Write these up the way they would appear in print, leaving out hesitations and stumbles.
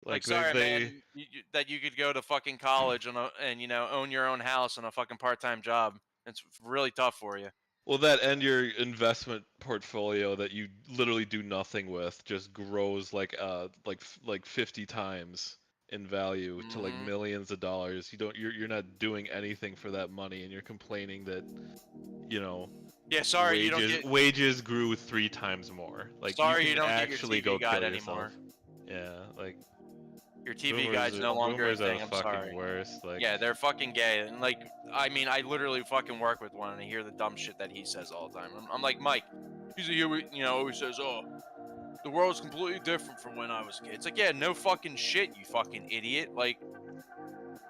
Like, sorry, man, that you could go to fucking college and you know own your own house and a fucking part-time job. It's really tough for you. well, that and your investment portfolio that you literally do nothing with just grows like 50 times in value to like Hmm. millions of dollars. You're not doing anything for that money, and you're complaining that, you know, Yeah, sorry you don't get wages grew 3 times more. Like, you sorry you can don't get your actually TV go guide kill yourself. anymore. Yeah, like Your TV guide's no longer a boomers are the thing. I'm fucking sorry. worst. Like, Yeah, they're fucking gay, and like, I mean, I literally fucking work with one, and I hear the dumb shit that he says all the time. I'm like, Mike, he's a you know, always says, oh, the world's completely different from when I was a kid. It's like, yeah, no fucking shit, you fucking idiot. Like,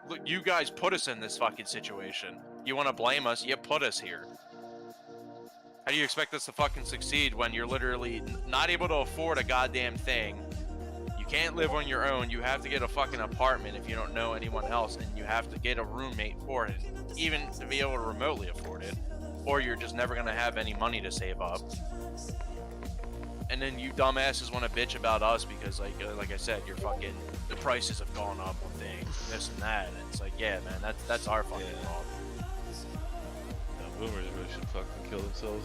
look, you guys put us in this fucking situation. You want to blame us? You put us here. How do you expect us to fucking succeed when you're literally not able to afford a goddamn thing? You can't live on your own. You have to get a fucking apartment if you don't know anyone else, and you have to get a roommate for it, even to be able to remotely afford it. Or you're just never gonna have any money to save up. And then you dumbasses want to bitch about us because, like I said, the prices have gone up on things, this and that. And it's like, yeah, man, that's our fucking fault. boomers really should fucking kill themselves.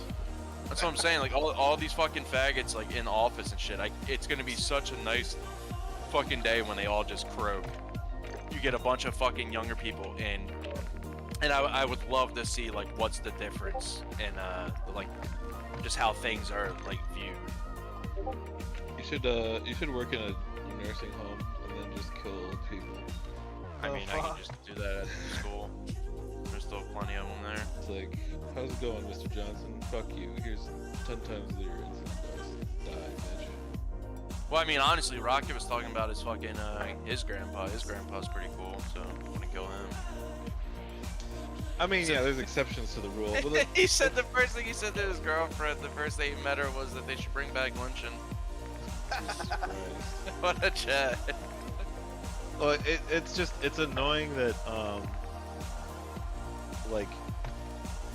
That's what I'm saying. Like all these fucking faggots, like in office and shit. It's gonna be such a nice fucking day when they all just croak. You get a bunch of fucking younger people in, and I would love to see like what's the difference in like just how things are like viewed. You should work in a nursing home and then just kill old people. I mean, I can just do that at the school. There's still plenty of them there. It's like, how's it going, Mr. Johnson? Fuck you. Here's 10 times your insulin dose. Die, bitch. Well, I mean, honestly, Rocket was talking about his fucking his grandpa. His grandpa's pretty cool, so I'm gonna kill him. I mean, yeah, there's exceptions to the rule. But he said the first thing he said to his girlfriend, the first day he met her, was that they should bring back luncheon. What a chat. Well, it's annoying that like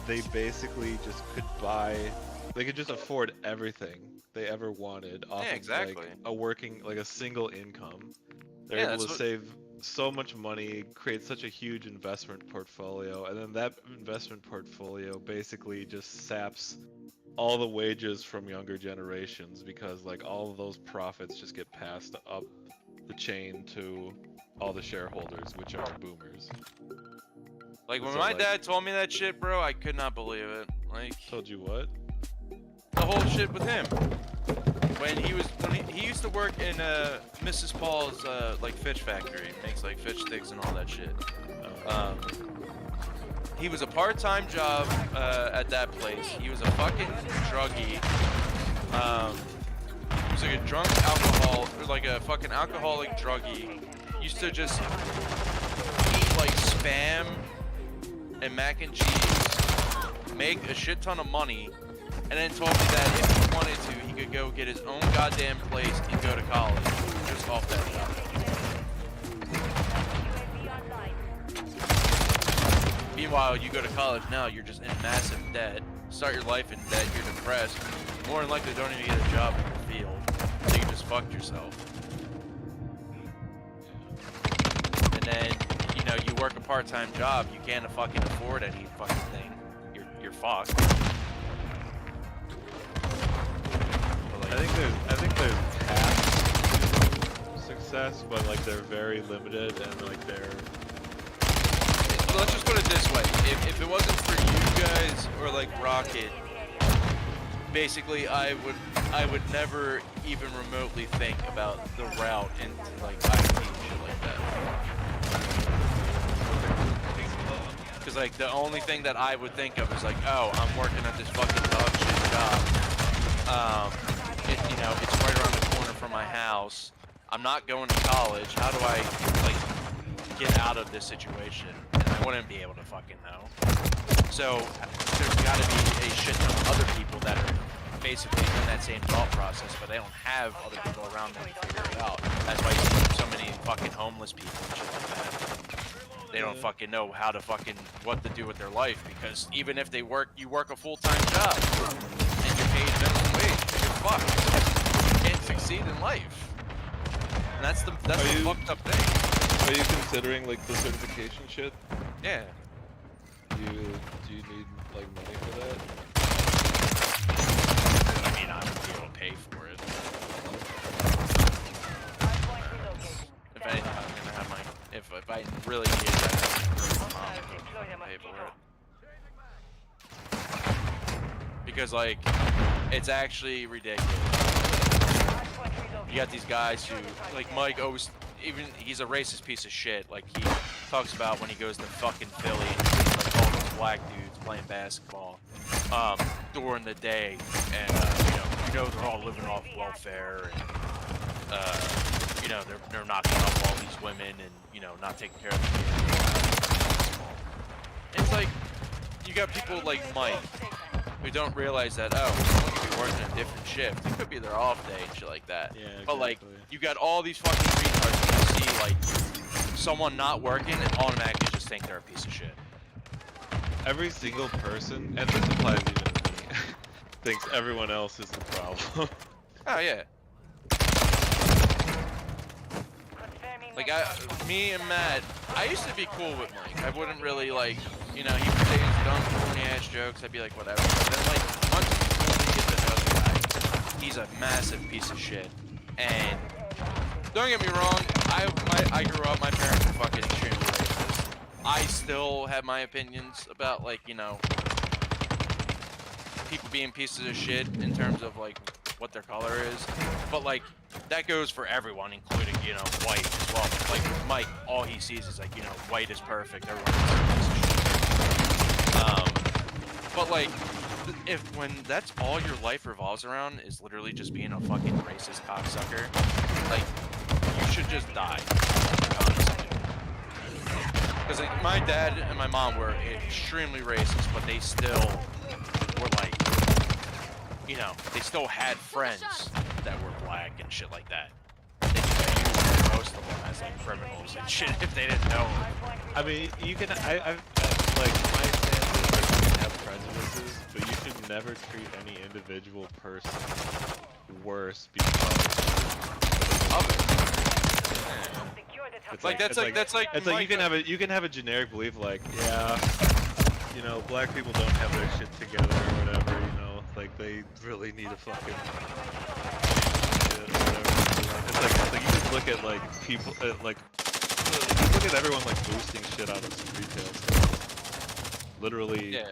they basically just they could just afford everything they ever wanted off of like a single income. They're able to save so much money, create such a huge investment portfolio, and then that investment portfolio basically just saps all the wages from younger generations, because like all of those profits just get passed up the chain to all the shareholders, which are boomers. Like when my dad told me that shit, bro, I could not believe it. Like, told you what? The whole shit with him. When he used to work in Mrs. Paul's like fish factory, makes like fish sticks and all that shit. He was a part-time job at that place. He was a fucking druggie. He was like a fucking alcoholic druggie. Used to just eat like spam and mac and cheese, make a shit ton of money, and then told me that if he wanted to, he could go get his own goddamn place and go to college just off that job. Meanwhile, you go to college now, you're just in massive debt, start your life in debt, you're depressed, more than likely don't even get a job in the field, so you just fucked yourself. And then, you know, you work a part-time job, you can't fucking afford any fucking thing, you're fucked. I think there's paths to success, but like they're very limited, and like they're. So let's just put it this way: if it wasn't for you guys or like Rocket, basically I would never even remotely think about the route into like IT and shit like that. Because like the only thing that I would think of is like, oh, I'm working at this fucking dog shit job. You know, it's right around the corner from my house. I'm not going to college. How do I, like, get out of this situation? And I wouldn't be able to fucking know. So, there's gotta be a shit ton of other people that are basically in that same thought process, but they don't have other people around them to figure it out. That's why you see so many fucking homeless people and shit like that. They don't fucking know how to fucking, what to do with their life, because even if you work a full-time job, and you're paid minimum wage, you're fucked. You can't succeed in life. And that's the fucked up thing. Are you considering like the certification shit? Yeah. Do you need like money for that? I mean, I would be able to pay for it. If anything, I'm gonna have my. If I really need that, I'll pay for it. Because like, it's actually ridiculous. You got these guys who, like Mike always, even he's a racist piece of shit. Like he talks about when he goes to fucking Philly and sees like all those black dudes playing basketball during the day, and you know they're all living off welfare, and they're knocking up all these women and not taking care of them. It's like you got people like Mike who don't realize that someone could be working a different shift. It could be their off day and shit like that. Yeah, exactly. But like you got all these fucking retards who see like someone not working and automatically just think they're a piece of shit. Every single person, and this applies even to me, thinks everyone else is the problem. Oh yeah. Like me and Matt, I used to be cool with Mike. I wouldn't really like, he would say his dumb corny ass jokes. I'd be like, whatever. But then like once you really get to know the guy, he's a massive piece of shit. And don't get me wrong, I grew up, my parents were fucking extremely racist. I still have my opinions about like, people being pieces of shit in terms of like what their color is. But like that goes for everyone, including, white as well. Like Mike, all he sees is like, white is perfect, everyone's a piece of shit. But like when that's all your life revolves around is literally just being a fucking racist cocksucker, like you should just die, honestly. Because like, my dad and my mom were extremely racist, but they still were like, they still had friends that were black and shit like that. They viewed most of them as like criminals and shit if they didn't know them. I mean, you can. I've like my stance is that you can have prejudices, but you should never treat any individual person worse because of it. It's like you can have a generic belief like, yeah, black people don't have their shit together or whatever, like they really need a fucking shit or whatever. It's like you just look at like people like you look at everyone like boosting shit out of some retail stores. Literally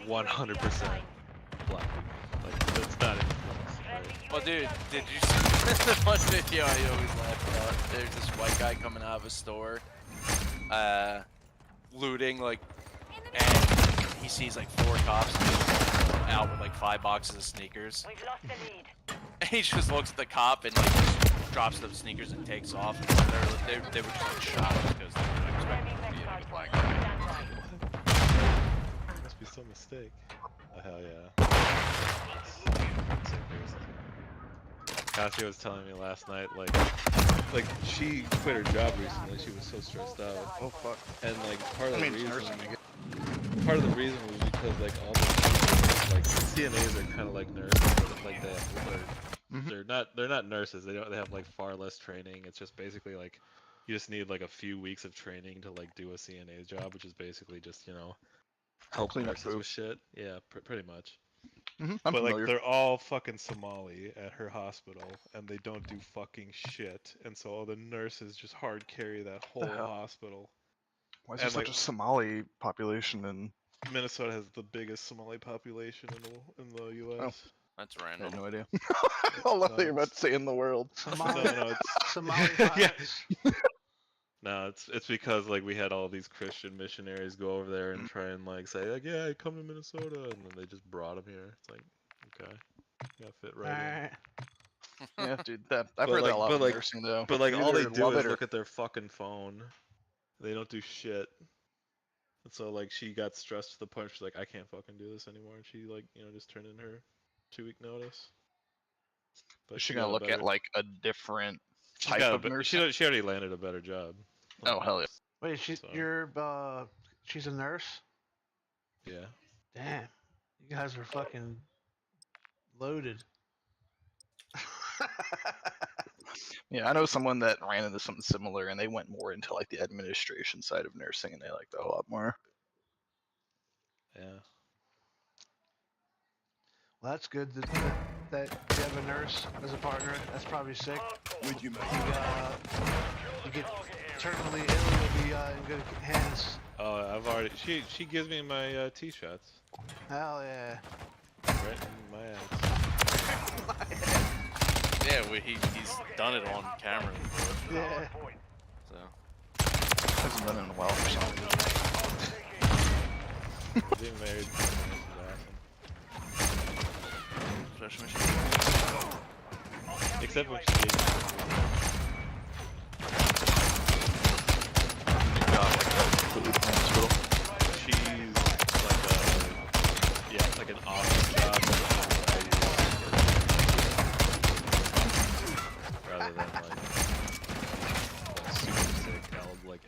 100% black people. Like that's not influence. Right? Well, dude, did you see the one video I always laugh about? There's this white guy coming out of a store, looting, like, and he sees like 4 cops out with like 5 boxes of sneakers. We've lost the lead. And he just looks at the cop and like just drops the sneakers and takes off. And they were just like shocked because they were expecting to be like a black guy. Must be some mistake. Oh hell yeah. Cassie was telling me last night, like she quit her job recently. She was so stressed out. Oh fuck. And like part of the reason was because like all the like CNAs are kind of like nurses, but like they're not nurses. They have like far less training. It's just basically like you just need like a few weeks of training to like do a CNA job, which is basically just help clean up nurses with shit. Yeah, pretty much. I'm but familiar. like they're all fucking Somali at her hospital, and they don't do fucking shit, and so all the nurses just hard carry that whole hospital. Why is there such a Somali population in Minnesota? Has the biggest Somali population in the U.S. Oh, that's random. I had no idea. I love that you're about to say in the world. Somali. No, it's Somali. Yeah. No, it's because like we had all these Christian missionaries go over there and try and like say like, yeah, I come to Minnesota, and then they just brought them here. It's like, okay, gotta fit right in. Yeah, dude, I've heard that a lot from nursing though. But like all they do is look at their fucking phone. They don't do shit. And so like she got stressed to the point she's like, I can't fucking do this anymore, and she like just turned in her 2-week notice. But is she gonna look at like a different type of nurse? She already landed a better job. Oh hell yeah! Wait, she's a nurse? Yeah. Damn, you guys are fucking loaded. Yeah, I know someone that ran into something similar, and they went more into like the administration side of nursing, and they liked it a lot more. Yeah. Well, that's good that you have a nurse as a partner. That's probably sick. Would you make You get terminally ill, you'll be in good hands. Oh, I've already. She gives me my T-shots. Hell yeah. Right in my ass. Yeah, he's done it on camera before. Yeah. So. Hasn't done it in a while for some reason. Being married is awesome. Especially when she... Except when she gave me. Completely different hospital. She's like a, yeah, it's like an office job rather than like super sick,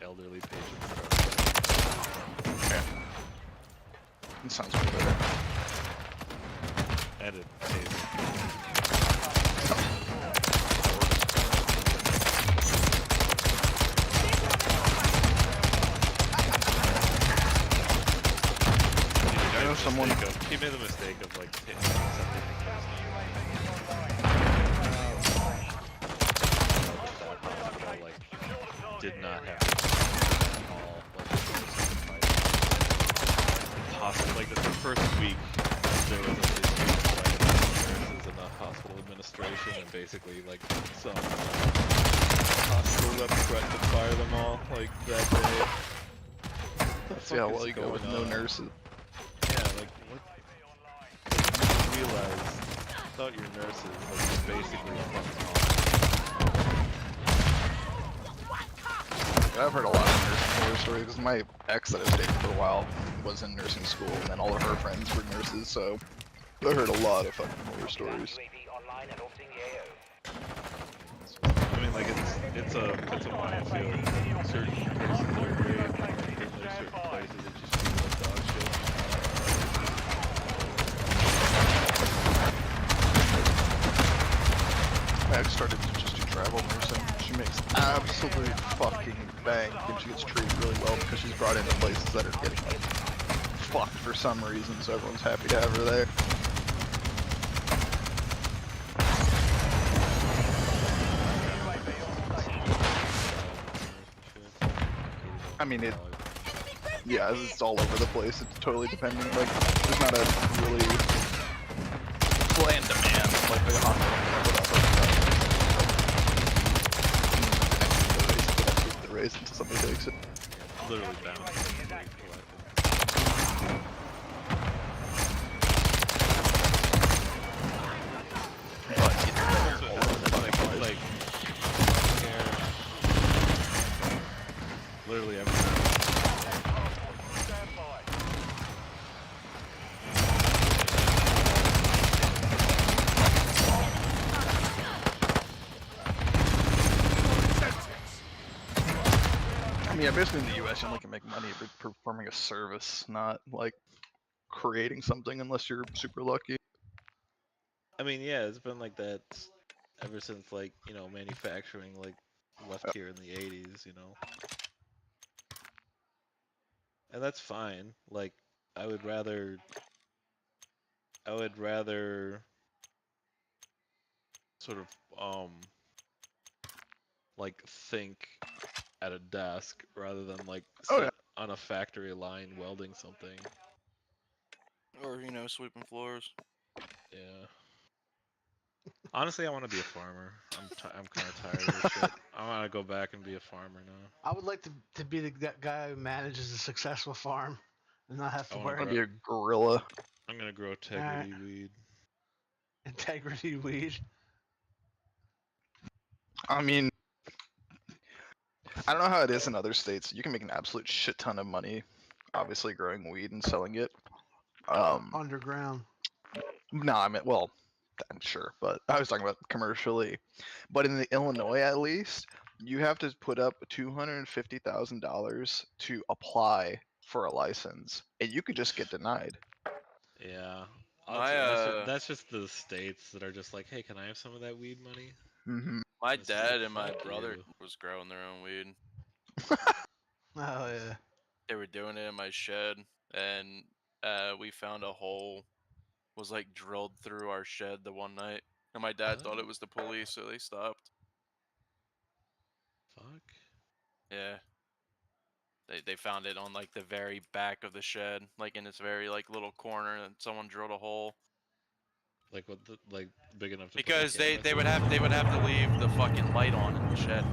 elderly patients that are. Okay. That sounds way better. And it pays. Someone he made the mistake of like hitting something against like did not have at all. Like hospital, like the first week there was a dispute by nurses in the hospital administration, and basically like some hospital rep threatened to fire them all like that day. Let's see how well you go with no nurses. Yeah, like what? Like, you realize, I thought your nurses like basically fucked off. I've heard a lot of nursing horror stories because my ex that I was dating for a while was in nursing school, and then all of her friends were nurses, so I heard a lot of fucking horror stories. I mean, like it's a minefield. Certain places are great, and there's certain places that just feel like dog shit. My ex started to just do travel nursing. She makes absolute fucking bank, and she gets treated really well because she's brought into places that are getting like fucked for some reason, so everyone's happy to have her there. I mean, yeah, it's all over the place. It's totally depending. Like, there's not a really bland demand like a hospital or the race until somebody takes it. Literally bound. Like, literally everything. I mean, yeah, basically in the US, you only can make money if you're performing a service, not like creating something unless you're super lucky. I mean, yeah, it's been like that ever since, like, you know, manufacturing, like, left here in the 80s, you know. And that's fine. Like, I would rather sort of, like, think at a desk rather than, like, sit on a factory line welding something. Or, you know, sweeping floors. Yeah. Honestly, I want to be a farmer. I'm kind of tired of this shit. I want to go back and be a farmer now. I would like to be the guy who manages a successful farm and not have to worry. I'd be a gorilla. I'm gonna grow integrity weed. Integrity weed. I mean, I don't know how it is in other states. You can make an absolute shit ton of money, obviously growing weed and selling it. Underground. No, I mean, well, I'm sure, but I was talking about commercially. But in the Illinois, at least, you have to put up $250,000 to apply for a license, and you could just get denied. Yeah. My that's just the states that are just like, hey, can I have some of that weed money? Mm-hmm. My dad and my brother was growing their own weed. Oh yeah. They were doing it in my shed, and we found a hole was like drilled through our shed the one night, and my dad thought it was the police, so they stopped. Fuck. Yeah. They found it on like the very back of the shed, like in this very like little corner, and someone drilled a hole. Like what? Like big enough to Because put the they would have to leave the fucking light on in the shed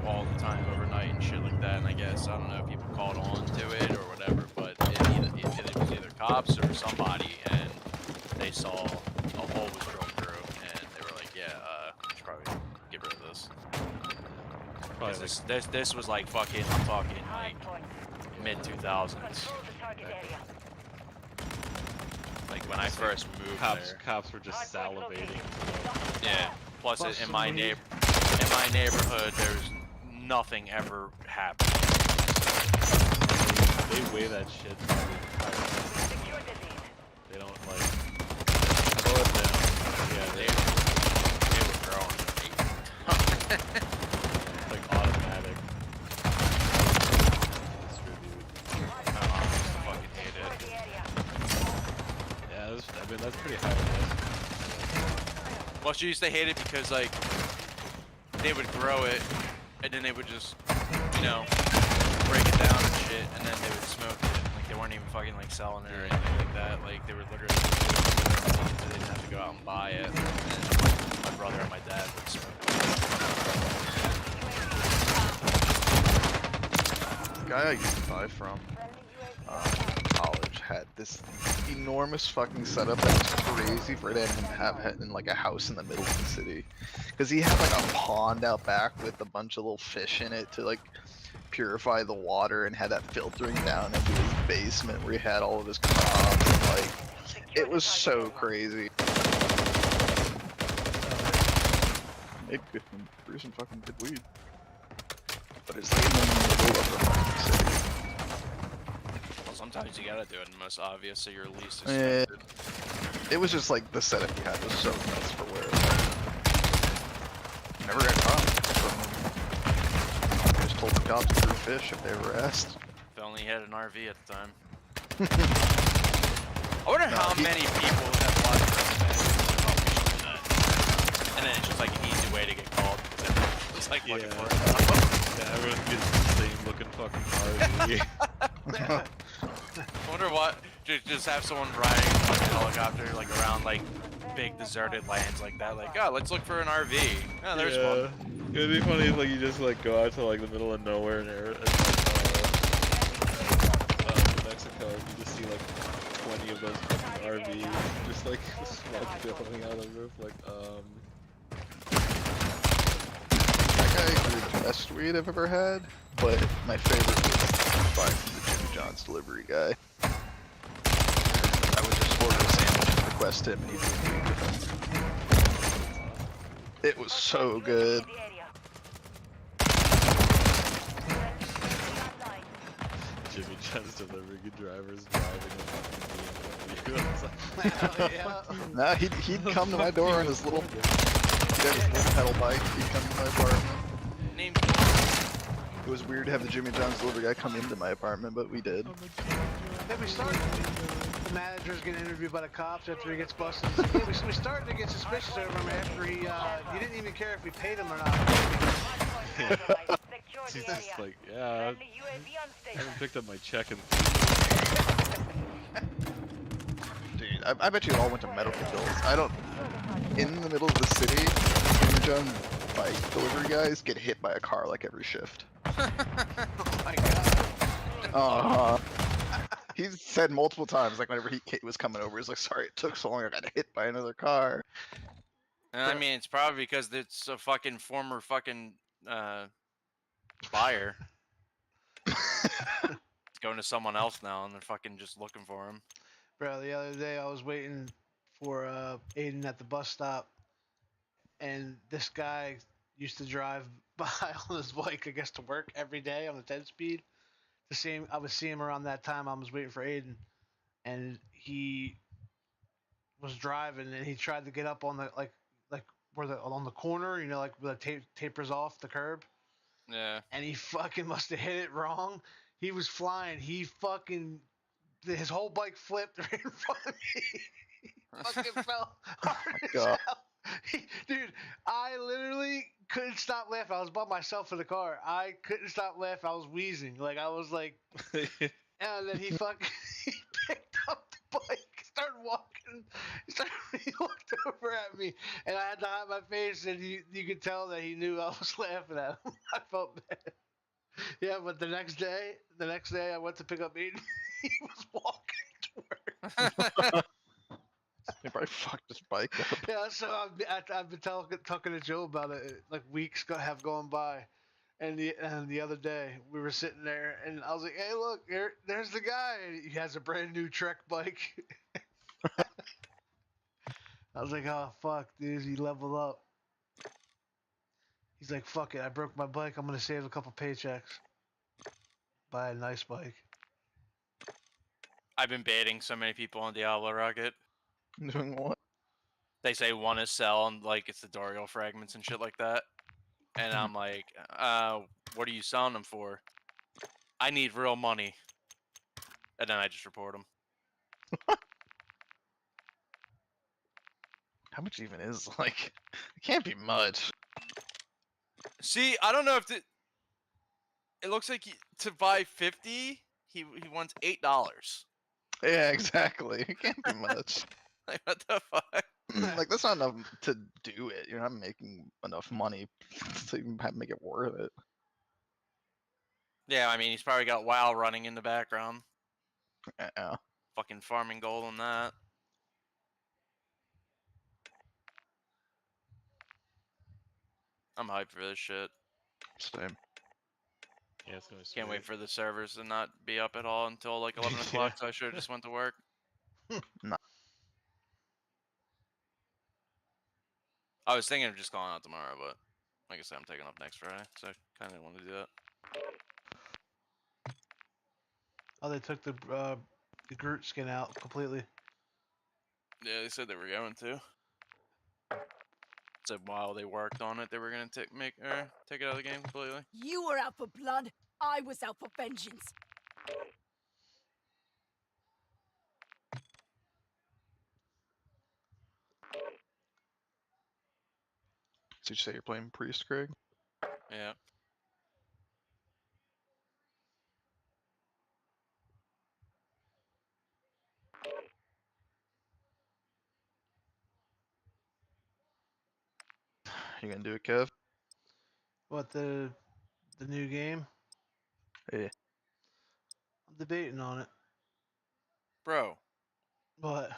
all the time overnight and shit like that. And I guess I don't know if people caught on to it or whatever, but it was either cops or somebody, and they saw a hole was drilled through, and they were like, "Yeah, we should probably get rid of this." Probably This was like fucking, I'm talking like mid 2000s. Like when I first moved there. Cops were just salivating. Yeah. Plus, in my neighborhood, there's nothing ever happened. They weigh that shit. They don't like slow it down. Yeah, they were growing. It's like automatic. Distribute. I fucking hate it. Yeah, I mean that's pretty high risk. Well, she used to hate it because like they would grow it, and then they would just, you know, break it down and shit, and then they would smoke it. Like they weren't even fucking like selling it or anything like that. Like they were literally just doing it, so they didn't have to go out and buy it. And my brother and my dad would smoke it. The guy I used to buy from college had this enormous fucking setup that was crazy for him to have in like a house in the middle of the city, because he had like a pond out back with a bunch of little fish in it to like purify the water, and had that filtering down into his basement where he had all of his crops, and like it was so crazy. It grew some fucking good weed, but it's like in the middle of the fucking city. Sometimes you gotta do it in the most obvious, so you're least suspected. It was just like the setup he had was so nuts for where it was. Never got caught. So just told the cops to throw fish if they ever asked. If only he had an RV at the time. I wonder how many people have watched this, and then it's just like an easy way to get called. It's like looking for it. Yeah, everyone gets the same looking fucking RV. I wonder what, just have someone riding like a helicopter like around like big deserted lands like that, like, oh, let's look for an RV. Oh, there's one. It would be funny if like you just like go out to like the middle of nowhere in New Mexico, and you just see like 20 of those fucking RVs, just like smoke billowing out of the roof, like That guy grew the best weed I've ever had, but my favorite was buying from the Jimmy John's delivery guy. I would just order a sandwich and request him, and he'd bring weed with him. It was so good. Jimmy John's delivery drivers driving a fucking BMW. Nah, he'd come to my door on his little, he'd have his little pedal bike, he'd come to my apartment. It was weird to have the Jimmy John's delivery guy come into my apartment, but we did. Then we started. The manager's getting interviewed by the cops after he gets busted. Yeah, we started to get suspicious of him after he didn't even care if we paid him or not. He's just like, yeah, I haven't picked up my check in. Dude, I bet you all went to medical bills. I don't. In the middle of the city, Jimmy John's bike delivery guys get hit by a car like every shift. Oh my god. He said multiple times, like whenever he was coming over, he's like, "Sorry, it took so long. I got hit by another car." And I mean, it's probably because it's a fucking former fucking buyer. It's going to someone else now, and they're fucking just looking for him. Bro, the other day I was waiting for Aiden at the bus stop, and this guy used to drive by on his bike, I guess, to work every day on the 10-speed. I would see him around that time. I was waiting for Aiden, and he was driving, and he tried to get up on the like where the on the corner, you know, like where the tapers off the curb. Yeah. And he fucking must have hit it wrong. He was flying. He fucking his whole bike flipped right in front of me. He fucking fell hard as hell. Dude, I literally couldn't stop laughing. I was by myself in the car. I couldn't stop laughing. I was wheezing. Like I was like, and then he picked up the bike, started walking. He looked over at me, and I had to hide my face, and you could tell that he knew I was laughing at him. I felt bad. Yeah, but the next day I went to pick up Aiden. He was walking to work. He probably fucked his bike up. Yeah, so I've been talking to Joe about it. Like weeks have gone by, and the other day we were sitting there, and I was like, "Hey, look, there's the guy. He has a brand new Trek bike." I was like, "Oh fuck, dude, he leveled up." He's like, "Fuck it, I broke my bike. I'm gonna save a couple paychecks, buy a nice bike." I've been baiting so many people on Diablo Rocket. Doing what? They say one is sell and like it's the Dorial fragments and shit like that. And I'm like, what are you selling them for? I need real money. And then I just report them. How much even is like? It can't be much. See, I don't know if it looks like to buy 50, he wants $8. Yeah, exactly. It can't be much. Like what the fuck? Like that's not enough to do it. You're not making enough money to even make it worth it. Yeah, I mean he's probably got WoW running in the background. Yeah. Fucking farming gold on that. I'm hyped for this shit. Same. Yeah, it's gonna be Can't wait sweet. for the servers to not be up at all until like 11 o'clock, so I should have just went to work. No. I was thinking of just calling out tomorrow, but like I said, I'm taking off next Friday, so I kind of want to do that. Oh, they took the Groot skin out completely. Yeah, they said they were going to. Said while they worked on it, they were gonna take it out of the game completely. You were out for blood. I was out for vengeance. So you say you're playing Priest, Craig? Yeah. You gonna do it, Kev? What the new game? Yeah. I'm debating on it. Bro, But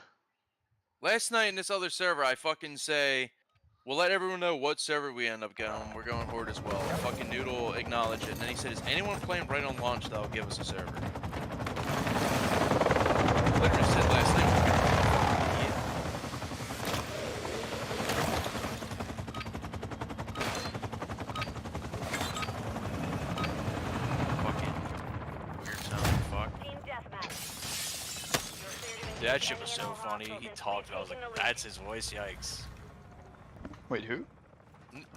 last night in this other server, I fucking say, we'll let everyone know what server we end up going. We're going Horde as well. Fucking Noodle acknowledged it, and then he said, is anyone playing right on launch that'll give us a server? Literally said last night. Dude, that shit was so funny. He talked, I was like, that's his voice, yikes. Wait, who?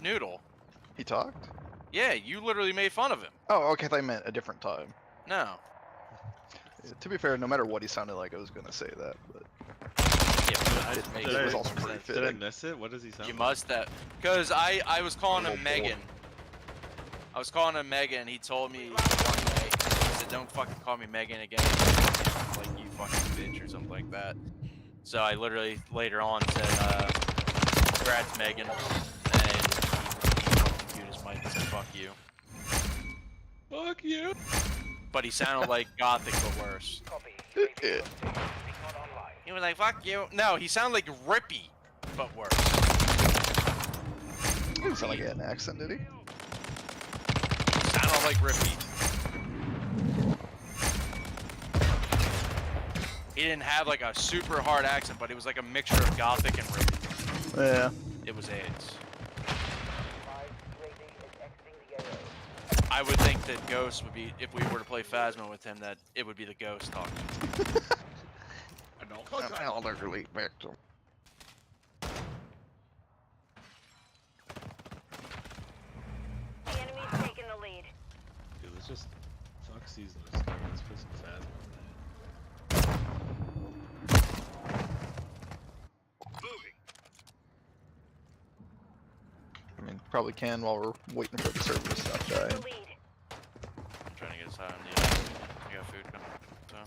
Noodle. He talked? Yeah, you literally made fun of him. Oh, okay, I thought you meant a different time. No. Yeah, to be fair, no matter what he sounded like, I was gonna say that, but Yeah, it was also pretty Did I fitting. miss it? What does he sound you like? must have. Because I was calling him Oh, boy. Megan. I was calling him Megan, and he told me one day, he said, don't fucking call me Megan again. Like, you fucking bitch or something like that. So I literally later on said, congrats, Megan. And he fucking muted his mic and said, fuck you. Fuck you. But he sounded like Gothic, but worse. Yeah. He was like, fuck you. No, he sounded like Rippy, but worse. He didn't sound like he had an accent, did he? Sounded like Rippy. He didn't have like a super hard accent, but it was like a mixture of Gothic and Rippy. Yeah. It was AIDS. I would think that Ghost would be, if we were to play Phasma with him, that it would be the Ghost talking. I'm elderly victim. just fuck season discovery. Let's put some Phasma on I mean, probably can while we're waiting for the server to stop dying. I'm trying to get us high on the I got food coming. So.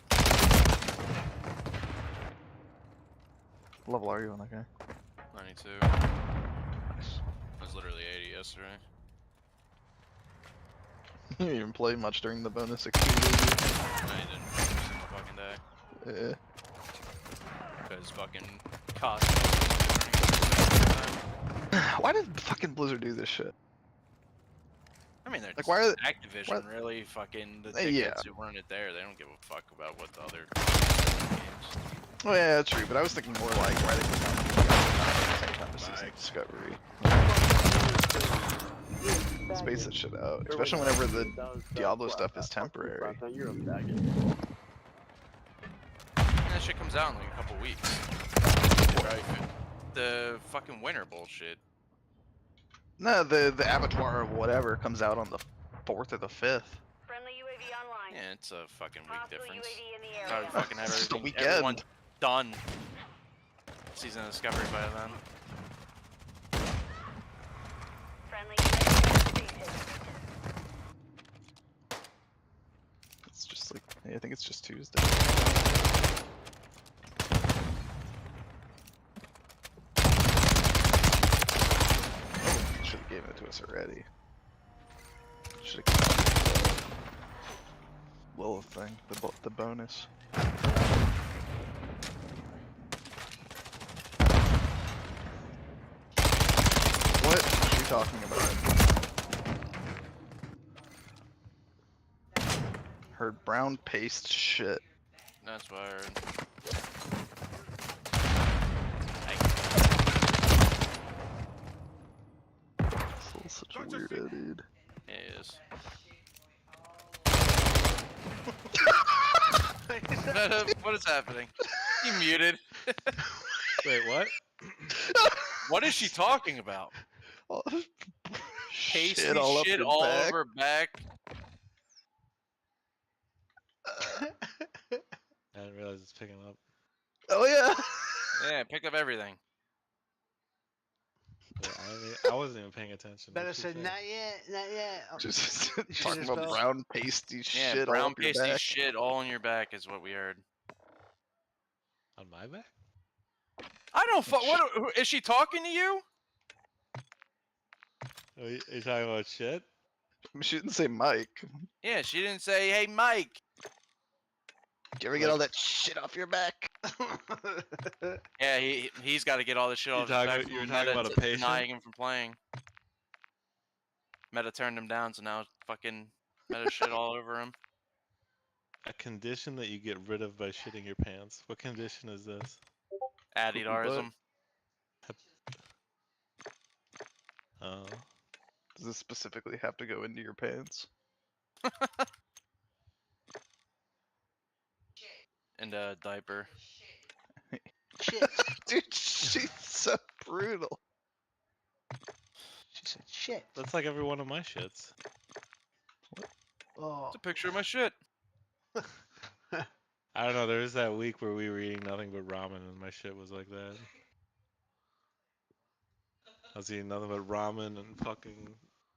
What level are you on that guy? 92. Nice. I was literally 80 yesterday. You didn't even play much during the bonus exchange. I didn't every single fucking day. Yeah. Because fucking cost. Why did fucking Blizzard do this shit? I mean, they're Like, why are Activision why- really fucking the Yeah. tickets who run it there. They don't give a fuck about what the other games. Oh yeah, that's true. But I was thinking more like why they put down the same time as Season of Discovery. Space that shit out, especially whenever the Diablo stuff is temporary. That shit comes out in like a couple weeks. Right? The fucking winter bullshit. No, the abattoir or whatever comes out on the 4th or the 5th. Friendly UAV online. Yeah, it's a fucking week Hostile difference. UAV in the Thought area. we fucking have It's just a everything, weekend. everyone done. Season of Discovery by then. Friendly UAV activated. It's just like, I think it's just Tuesday. Should have given it to us already. Should have given the little thing, the bonus. What is she talking about? Heard brown paste shit. That's what I heard. This is such a weirdo, dude. It is. What is happening? You muted. that. Wait, what? What is she talking about? Pasty Shit all up your back. over back. I didn't realize it's picking up. Oh yeah. Yeah, picked up everything. Yeah, I wasn't even paying attention. Better What you said saying? not yet, not yet. Oh, Just should talking just about go. brown pasty Yeah, shit all brown up your pasty back. shit all on your back is what we heard. On my back? I don't fuck. What is she talking to you? Are you talking about shit? She didn't say Mike. Yeah, she didn't say, "Hey, Mike." Did you ever get all that shit off your back? Yeah, he's got to get all this shit off his back. You were from talking Meta about a patient? denying him from playing. Meta turned him down, so now fucking Meta shit all over him. A condition that you get rid of by shitting your pants. What condition is this? Adidarism. Oh. Does this specifically have to go into your pants? And a diaper. Shit. Dude, she's so brutal. She said shit. That's like every one of my shits. Oh. It's a picture of my shit. I don't know, there was that week where we were eating nothing but ramen and my shit was like that. I was eating nothing but ramen and fucking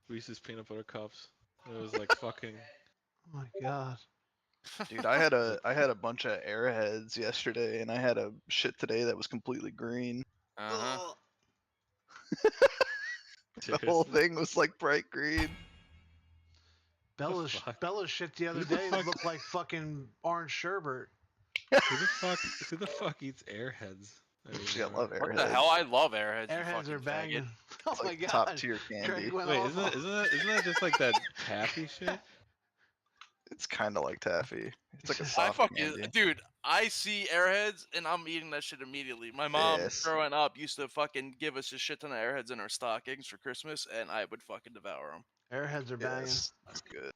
Reese's peanut butter cups. It was like fucking... Oh my god. Dude, I had a bunch of airheads yesterday, and I had a shit today that was completely green. Uh-huh. The whole thing was like bright green. Bella's shit the other day looked like fucking orange sherbet. Who the fuck eats airheads? Actually, I love airheads. What the hell? I love Airheads. you Airheads fucking are banging. faggot. Oh It's my like god. top tier candy. Craig went Wait, off. isn't that just like that taffy shit? It's kind of like taffy. It's like a I soft fucking candy. dude. I see Airheads and I'm eating that shit immediately. My mom Yes. growing up used to fucking give us a shit ton of Airheads in our stockings for Christmas, and I would fucking devour them. Airheads are banging. Yes, that's good.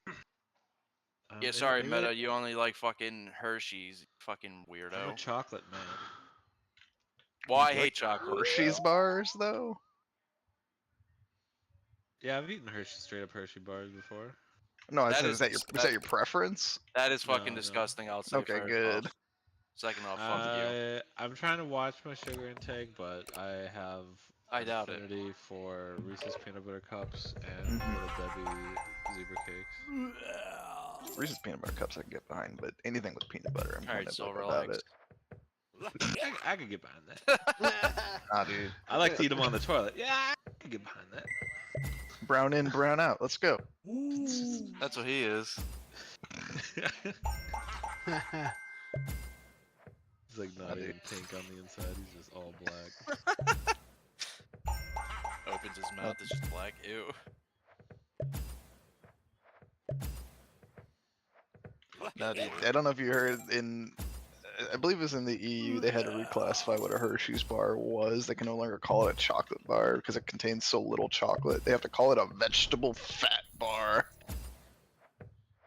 Yeah, sorry, Meta. You only like fucking Hershey's, you fucking I'm a weirdo. chocolate man. Well, I You hate like chocolate. Hershey's bars, though. Yeah, I've eaten straight up Hershey bars before. No, is that your preference? That is fucking No. disgusting. I'll say. Okay, good. Second off, fuck you. I'm trying to watch my sugar intake, but I have I doubt it. affinity for Reese's peanut butter cups and Mhm. Little Debbie zebra cakes. Reese's peanut butter cups I can get behind, but anything with peanut butter, I'm Alright, kind so of about relax. it. I could get behind that. Nah, dude. I like to eat them on the toilet. Yeah, I could get behind that. Brown in, brown out. Let's go. That's what he is. He's like not even pink on the inside. He's just all black. Opens his mouth, it's just black. Ew. Now, dude, I don't know if you heard I believe it was in the EU, they had to reclassify what a Hershey's bar was. They can no longer call it a chocolate bar because it contains so little chocolate. They have to call it a vegetable fat bar.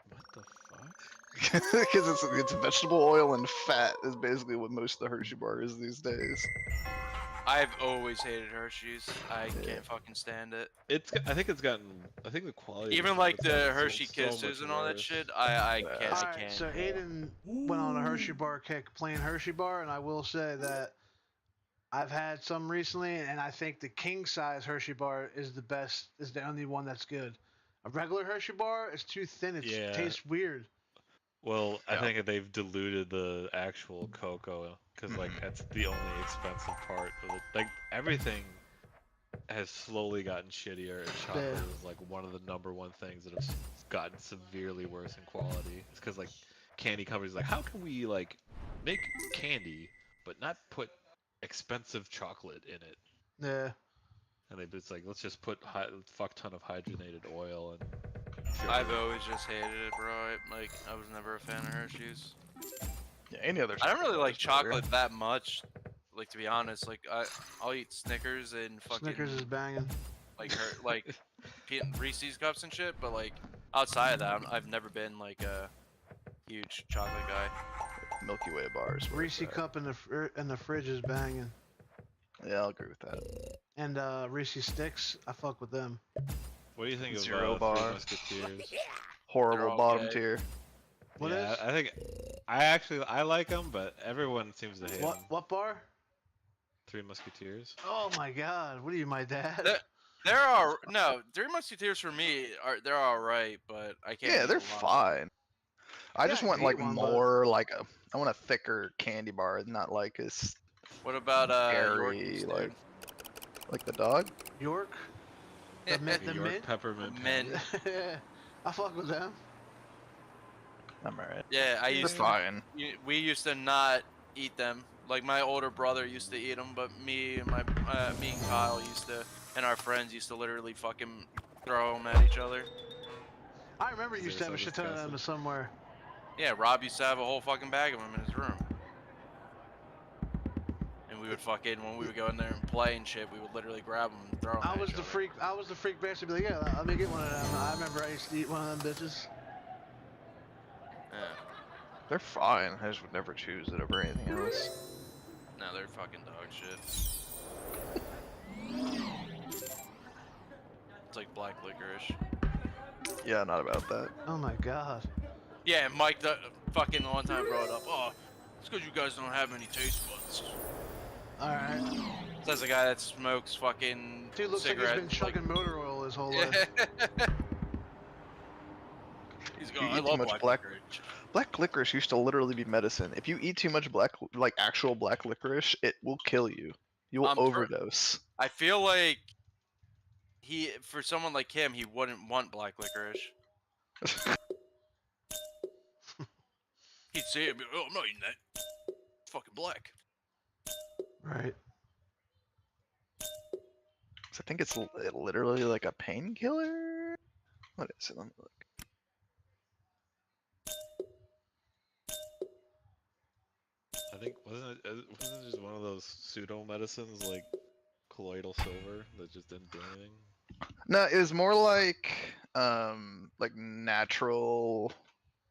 What the fuck? Because it's vegetable oil and fat is basically what most of the Hershey bar is these days. I've always hated Hershey's. I can't fucking stand it. I think the quality. Even of like it's the gotten Hershey so Kisses much and all that worse. shit, I can't. I Alright, can't. so Aiden went on a Hershey bar kick, plain Hershey bar, and I will say that I've had some recently, and I think the king size Hershey bar is the best, is the only one that's good. A regular Hershey bar is too thin, it tastes weird. Well, I think they've diluted the actual cocoa because like that's the only expensive part of it. Like everything has slowly gotten shittier, and chocolate is like one of the #1 things that have gotten severely worse in quality. It's because like candy companies like, how can we like make candy but not put expensive chocolate in it? Yeah. And it's like, let's just put a fuck ton of hydrogenated oil and sugar. I've always just hated it, bro. Like, I was never a fan of Hershey's. Yeah, any other. I don't really like chocolate that much. Like, to be honest, like I'll eat Snickers and fucking Snickers is banging. like Reese's cups and shit. But like outside of that, I've never been like a huge chocolate guy. Milky Way bars. Reese cup in the fridge is banging. Yeah, I'll agree with that. And Reese sticks, I fuck with them. What do you think Zero of bar. Three Musketeers? Horrible bottom okay. tier. What is? I think I like them, but everyone seems to hate them. What bar? Three Musketeers. Oh my god, what are you, my dad? Three Musketeers for me they're all right, but I can't. Yeah, they're fine. I just want like more like I want a thicker candy bar, not like this. What about scary, Yorkies, like the dog? York? The York mint? peppermint. Mint. I fuck with them. I'm alright. Yeah, They're fine. We used to not eat them. Like my older brother used to eat them, but me and Kyle used to, and our friends used to literally fucking throw them at each other. I remember you used to have a shit ton of them somewhere. Yeah, Rob used to have a whole fucking bag of them in his room. And we would fucking, when we would go in there and play and shit, we would literally grab them and throw them I was the freak bastard. Be like, yeah, let me get one of them. I remember I used to eat one of them bitches. Yeah. They're fine. I just would never choose it over anything else. No, they're fucking dog shit. It's like black licorice. Yeah, not about that. Oh my god. Yeah, Mike fucking one time brought up, oh, it's because you guys don't have any taste buds. Alright. Says the guy that smokes fucking Dude looks cigarettes. like he's been chugging motor oil his whole life. He's You going, eat I too love much black licorice. Black licorice used to literally be medicine. If you eat too much actual black licorice, it will kill you. You will overdose. I feel like for someone like him, he wouldn't want black licorice. He'd say it, oh, I'm not eating that. It's fucking black. Right. I think it's literally like a painkiller. What is it? Let me look. I think wasn't it just one of those pseudo medicines like colloidal silver that just didn't do anything? No, it was more like natural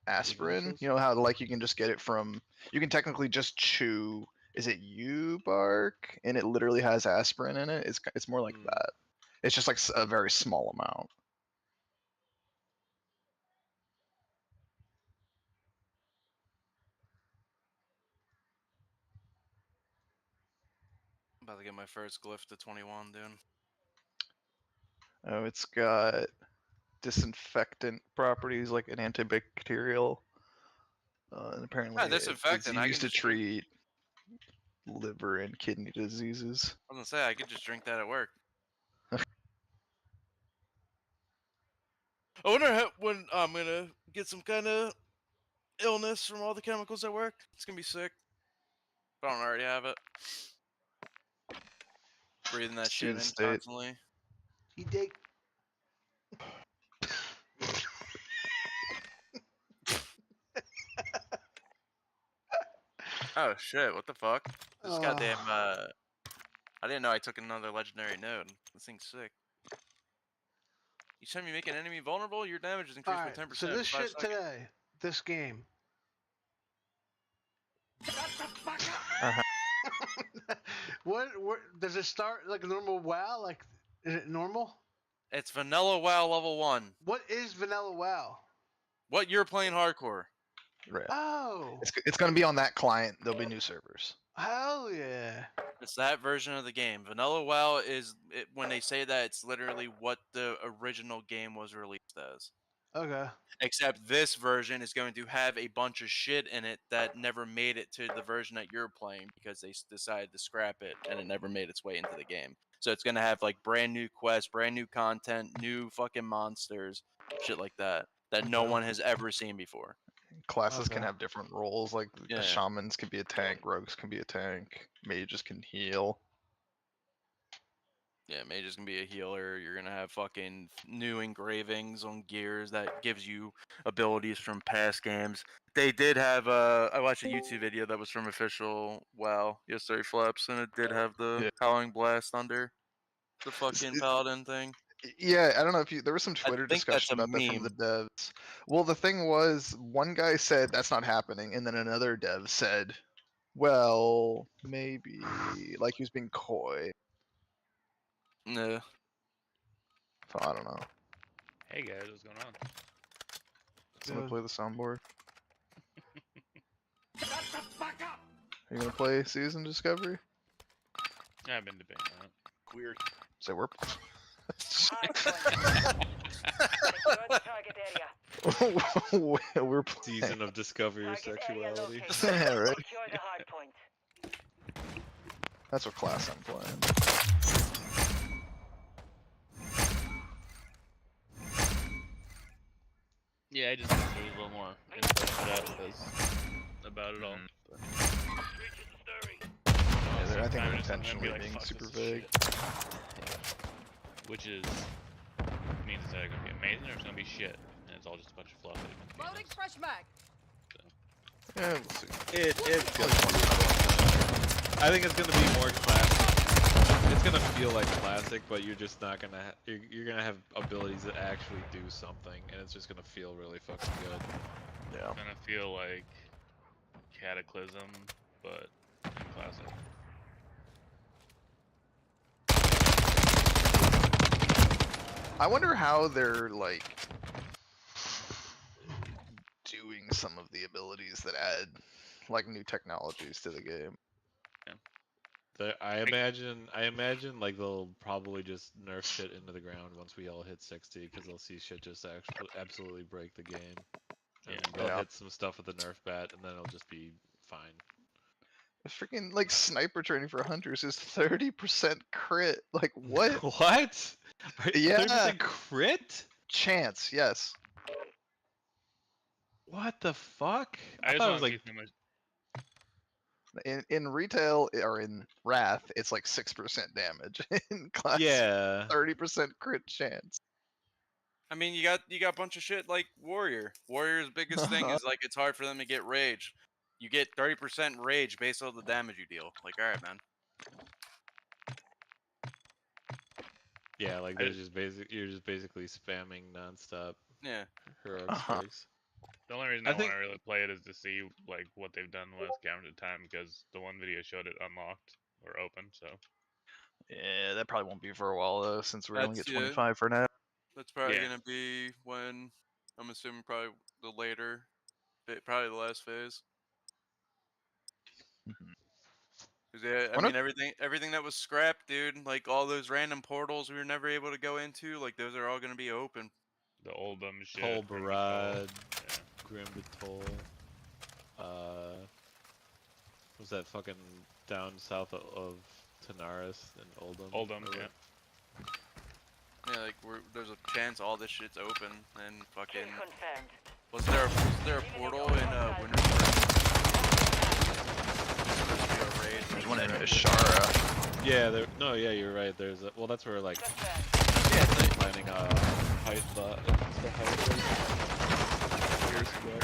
aspirin. You know how like you can just get it from, you can technically just chew, is it yew bark, and it literally has aspirin in it. It's more like that. It's just like a very small amount. About to get my first glyph to 21, dude. Oh, it's got disinfectant properties like an antibacterial. And apparently it's disinfectant. I can used to just drink. treat liver and kidney diseases. I was gonna say I could just drink that at work. I wonder when I'm gonna get some kind of illness from all the chemicals at work. It's gonna be sick. If I don't already have it. Breathing that shit in State. constantly. He dig. Oh shit! What the fuck? This goddamn. I didn't know I took another legendary node. This thing's sick. Each time you make an enemy vulnerable, your damage is increased by 10%. So this for 5 shit seconds. today, this game. What does it start like a normal WoW? Like, is it normal? It's vanilla WoW level 1. What is vanilla WoW? What you're playing hardcore? Right. Oh, It's going to be on that client. There'll be new servers. hell yeah! It's that version of the game. Vanilla WoW is when they say that it's literally what the original game was released as. Okay. Except this version is going to have a bunch of shit in it that never made it to the version that you're playing because they decided to scrap it and it never made its way into the game. So it's going to have like brand new quests, brand new content, new fucking monsters, shit like that no one has ever seen before. Classes can have different roles, like Yeah. shamans can be a tank, rogues can be a tank, mages can heal. Yeah, mage is gonna be a healer. You're gonna have fucking new engravings on gears that gives you abilities from past games. They did have I watched a YouTube video that was from official WoW yesterday, Flaps, and it did have the Howling Blast under the fucking paladin thing. Yeah, I don't know if there was some Twitter think that's discussion a about that from meme. the devs. Well, the thing was, one guy said that's not happening, and then another dev said, well, maybe, like he was being coy. No. So I don't know. Hey guys, what's going on? Someone play the soundboard. Shut the fuck up! Are you gonna play Season Discovery? Yeah, I've been debating on it. Weird. So we're. Secure the target area. We're playing. Season of discovery of Target area sexuality. located. Yeah, right. Secure the hard point. That's what class I'm playing. Yeah, I just wish there was a little more info put out about it all. But... Yeah, I think they're I'm intentionally like, being fuck, super this is vague. shit. Yeah. Which is means it's either gonna be amazing or it's gonna be shit, and it's all just a bunch of fluff. Loading fresh mag. Yeah, we'll see. It's gonna I think it's gonna be more classic. It's gonna feel like classic, but you're just not gonna. You're gonna have abilities that actually do something, and it's just gonna feel really fucking good. Yeah. It's gonna feel like Cataclysm, but in classic. I wonder how they're like doing some of the abilities that add like new technologies to the game. I imagine like they'll probably just nerf shit into the ground once we all hit 60, because they'll see shit just absolutely break the game. And they'll hit some stuff with the nerf bat, and then it'll just be fine. Freaking like sniper training for hunters is 30% crit. Like what? What? Yeah. 30% crit? Chance, yes. What the fuck? I thought it just was like. In retail or in Wrath, it's like 6% damage. In class, Yeah. 30% crit chance. I mean, you got a bunch of shit like Warrior. Warrior's biggest thing is like it's hard for them to get rage. You get 30% rage based on the damage you deal. Like, all right, man. Yeah, like there's just you're just basically spamming nonstop. Yeah. Heroic strikes. The only reason I want to really play it is to see like what they've done with counted time, because the one video showed it unlocked or open. So Yeah, that probably won't be for a while though, since we're gonna That's- get yeah. 25 for now. That's probably Yeah. gonna be when I'm assuming probably the later, probably the last phase. Yeah, I mean everything that was scrapped, dude. Like all those random portals we were never able to go into, like those are all gonna be open. The Oldham shit. Toll Grim Barad, Yeah. Grim to Toll. Was that fucking down south of Tanaris and Oldham? Oldham, Or yeah. Yeah, like there's a chance all this shit's open and fucking. Kill confirmed. Was there a portal in Wintersburg? There's one in Ashara. Yeah, yeah, you're right. There's a, well, that's where like Confirmed. Yeah, finding height it's the height years ago.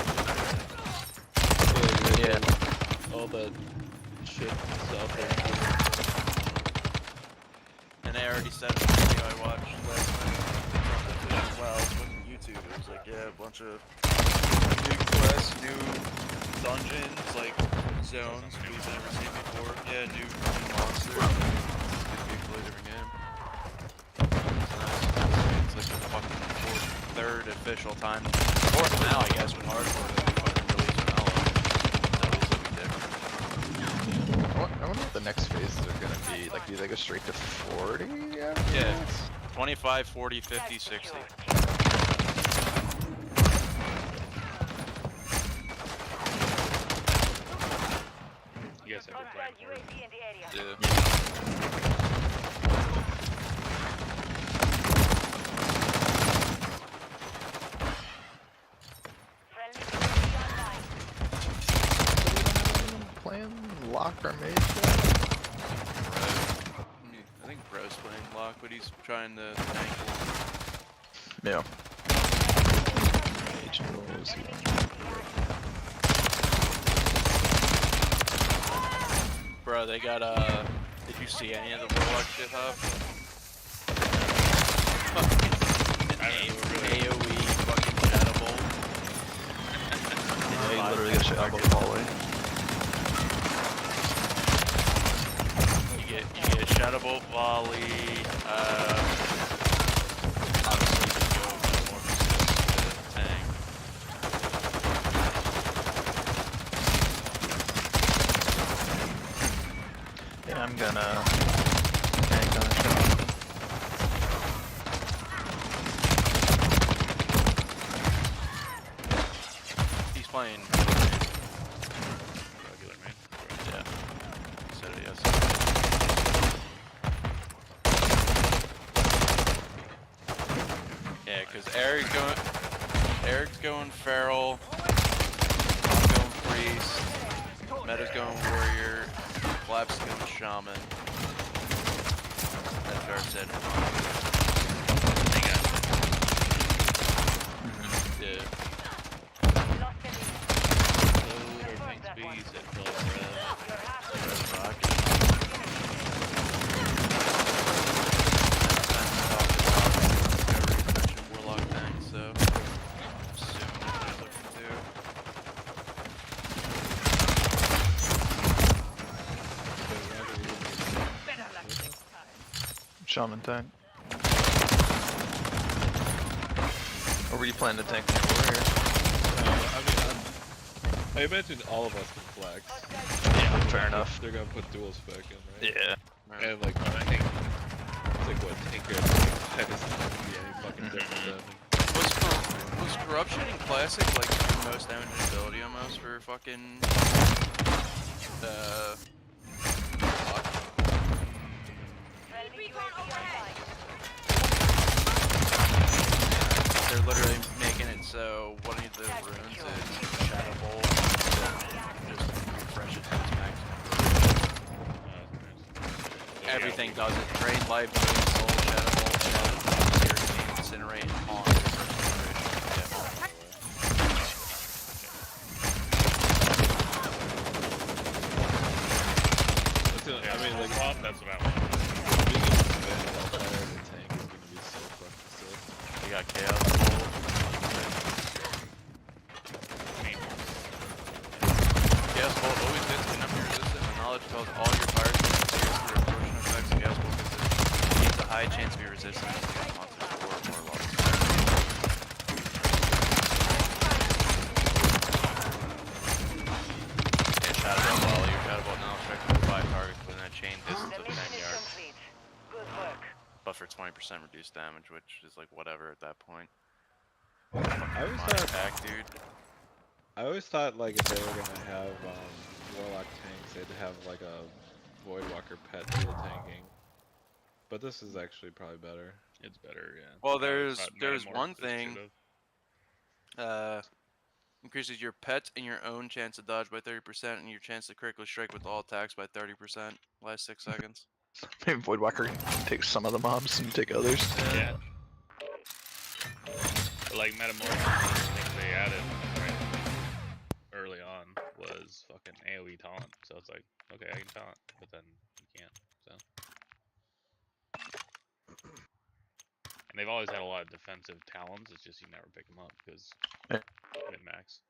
Yeah. All that shit stuff there. and I already said in the video I watched last night. Wow, fucking YouTube. It was like, yeah, a bunch of new quests, new dungeons, like zones we've never seen before. Yeah, new monsters. It's a completely different game. It's nice. It's like the fucking third official time. Fourth now, I guess, with hardcore that they fucking released Vanilla. That was looking different. I wonder what the next phases are gonna be. Like, do they go straight to 40? Yeah. 25, 40, 50, 60. You guys have a plan Hostile for it. UAV in the area. Yeah. Friendly UAV online. Playing Lock or Mage? I think Bro's playing Lock, but he's trying to tank one. Yeah. Mage knows. Bro, they got did you see any of the Warlock shit, Huff? AoE fucking Shadow Bolt. Yeah, he literally gets Shadow Volley. You get Shadow Bolt Volley, obviously you can go more tank. Yeah, I'm gonna tank on a shot. He's playing Regular man. yeah. He said it yes. Yeah, cause Eric's going Feral, I'm going Priest, Meta's going Warrior, Flap's going Shaman. That's what I said. Yeah. Lost the lead. Load our tank speeds at plus You're halfway. Red Rocket. Warlock tank, so assume what they're looking to do. Shaman tank. Or were you planning to tank the Warrior? I imagine all of us can flex. Yeah, fair enough. They're gonna put dual spec in, right? Yeah. And like, I think it's like what Tinker is not gonna be any fucking different than. Was corruption in classic like the most damaging ability almost for fucking Lock? Friendly UAV online. They're literally making it so one of the runes is Shadow Bolt, just refresh it to its maximum. Everything does it. Drain life, drain soul, Shadow Bolt, Shadow Bolt, Incinerate, and on the first I mean, like, That's what I want. being able to command all fire in the tank is gonna be so fucking sick. You got Chaos Bolt. Chaos Bolt always hits the number resistant. The knowledge tells all your fire spells to explosion effects. Chaos Bolt gives a high chance to be resistant to monsters 4 or more levels. Yeah, Shadow Bolt volley. Your Shadow Bolt now strikes 5 targets. reduced damage, which is like whatever at that point. I always Mod thought, attack, dude. I always thought like if they were gonna have Warlock tanks, they'd have like a Voidwalker pet do the tanking. But this is actually probably better. It's better, yeah. Well, I there's thought one Metamorphosis thing. should've. Increases your pet and your own chance to dodge by 30% and your chance to critically strike with all attacks by 30%. Last 6 seconds. Maybe Voidwalker takes some of the mobs and you take others. Yeah. But like Metamorphosis, the thing they added right early on was fucking AoE taunt. So it's like, okay, I can taunt, but then you can't. So. And they've always had a lot of defensive talons. It's just you never pick them up because min max.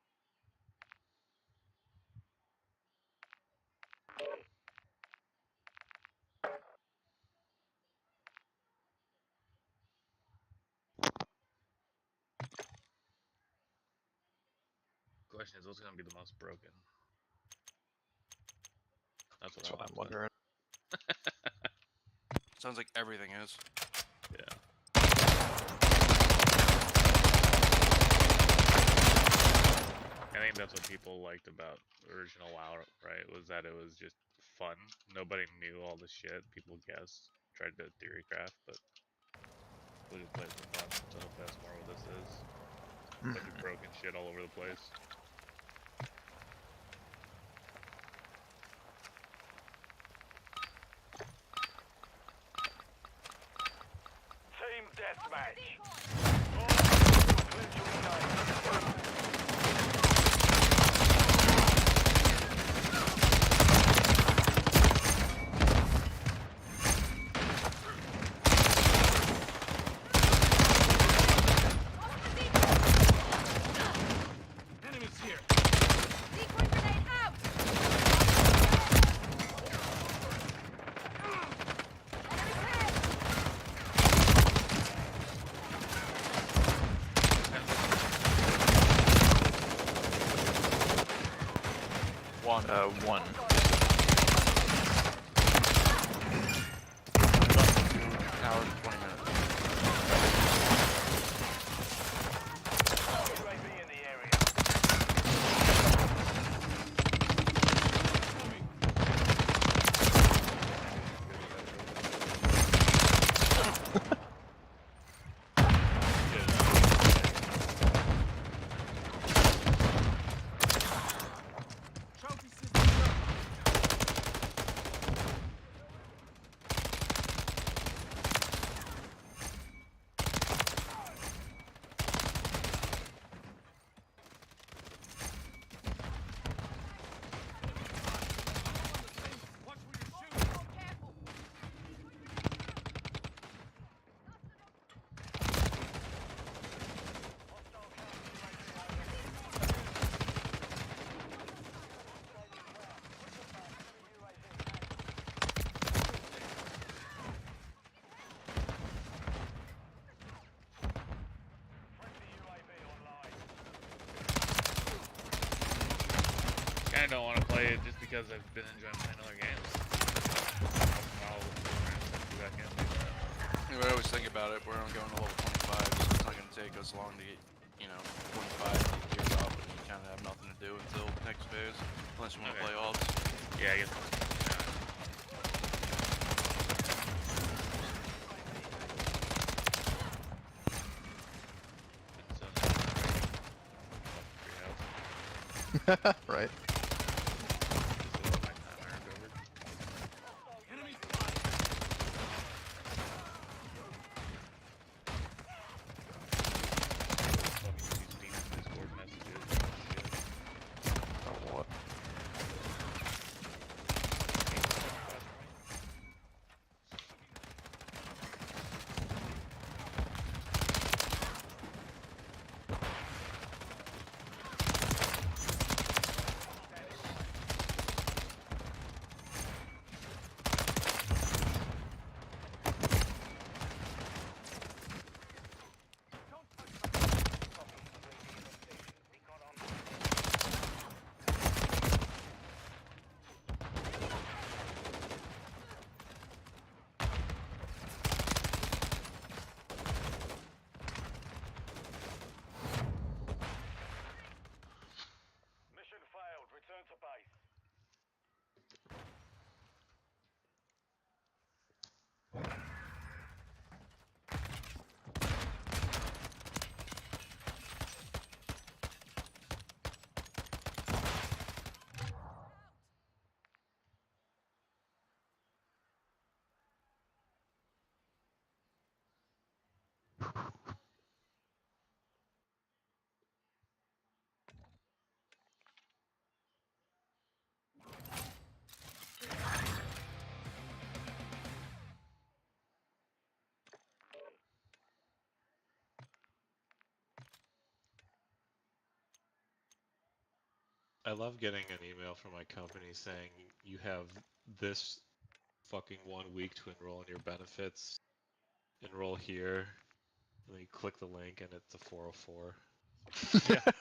Question is, what's gonna be the most broken? That's what That's what I I'm wondering. Sounds like everything is. Yeah. I think that's what people liked about original WoW, right? Was that it was just fun. Nobody knew all the shit. People guessed, tried to theory craft, but we just played for fun. So hopefully that's more what this is. Bunch of broken shit all over the place. Team deathmatch. One. Hour and 20 minutes. UAV in the area. I don't want to play it just because I've been enjoying playing other games. I'll do that again. I always think about it. We're only going to level 25, so it's not going to take us long to get, 25 to get geared up, and you kind of have nothing to do until next phase, unless you want to play alts. Yeah, I guess. Right. What? I love getting an email from my company saying you have this fucking 1 week to enroll in your benefits. Enroll here. And then you click the link and it's a 404. Yeah.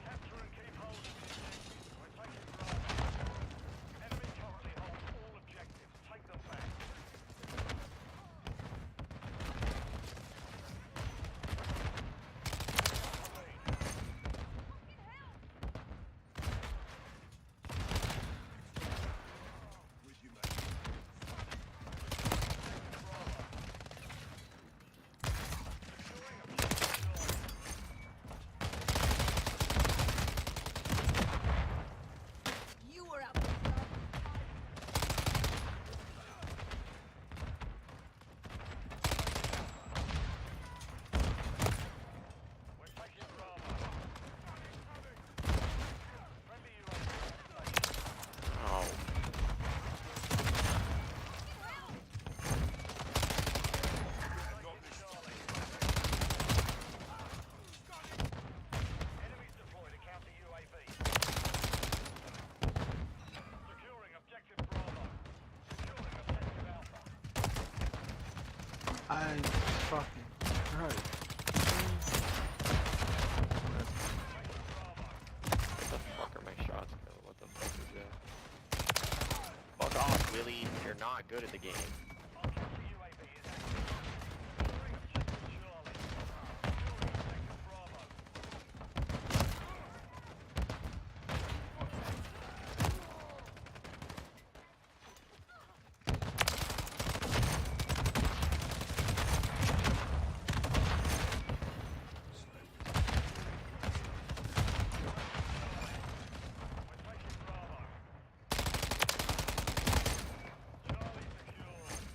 Capture and keep hold of the objectives. We're taking Bravo. Enemy currently hold all objectives. Take them back. You were out for blood. We're taking Bravo. Friendly UAV. Oh. Enemies deployed to counter UAV. Securing objective Bravo. Securing objective Alpha. I fucking right. What the fuck are my shots going? What the fuck is that? Fuck off, Willie. You're not good at the game. Counter UAV is active. Securing objective Charlie. Securing objective Bravo. We're taking Bravo. Charlie secure.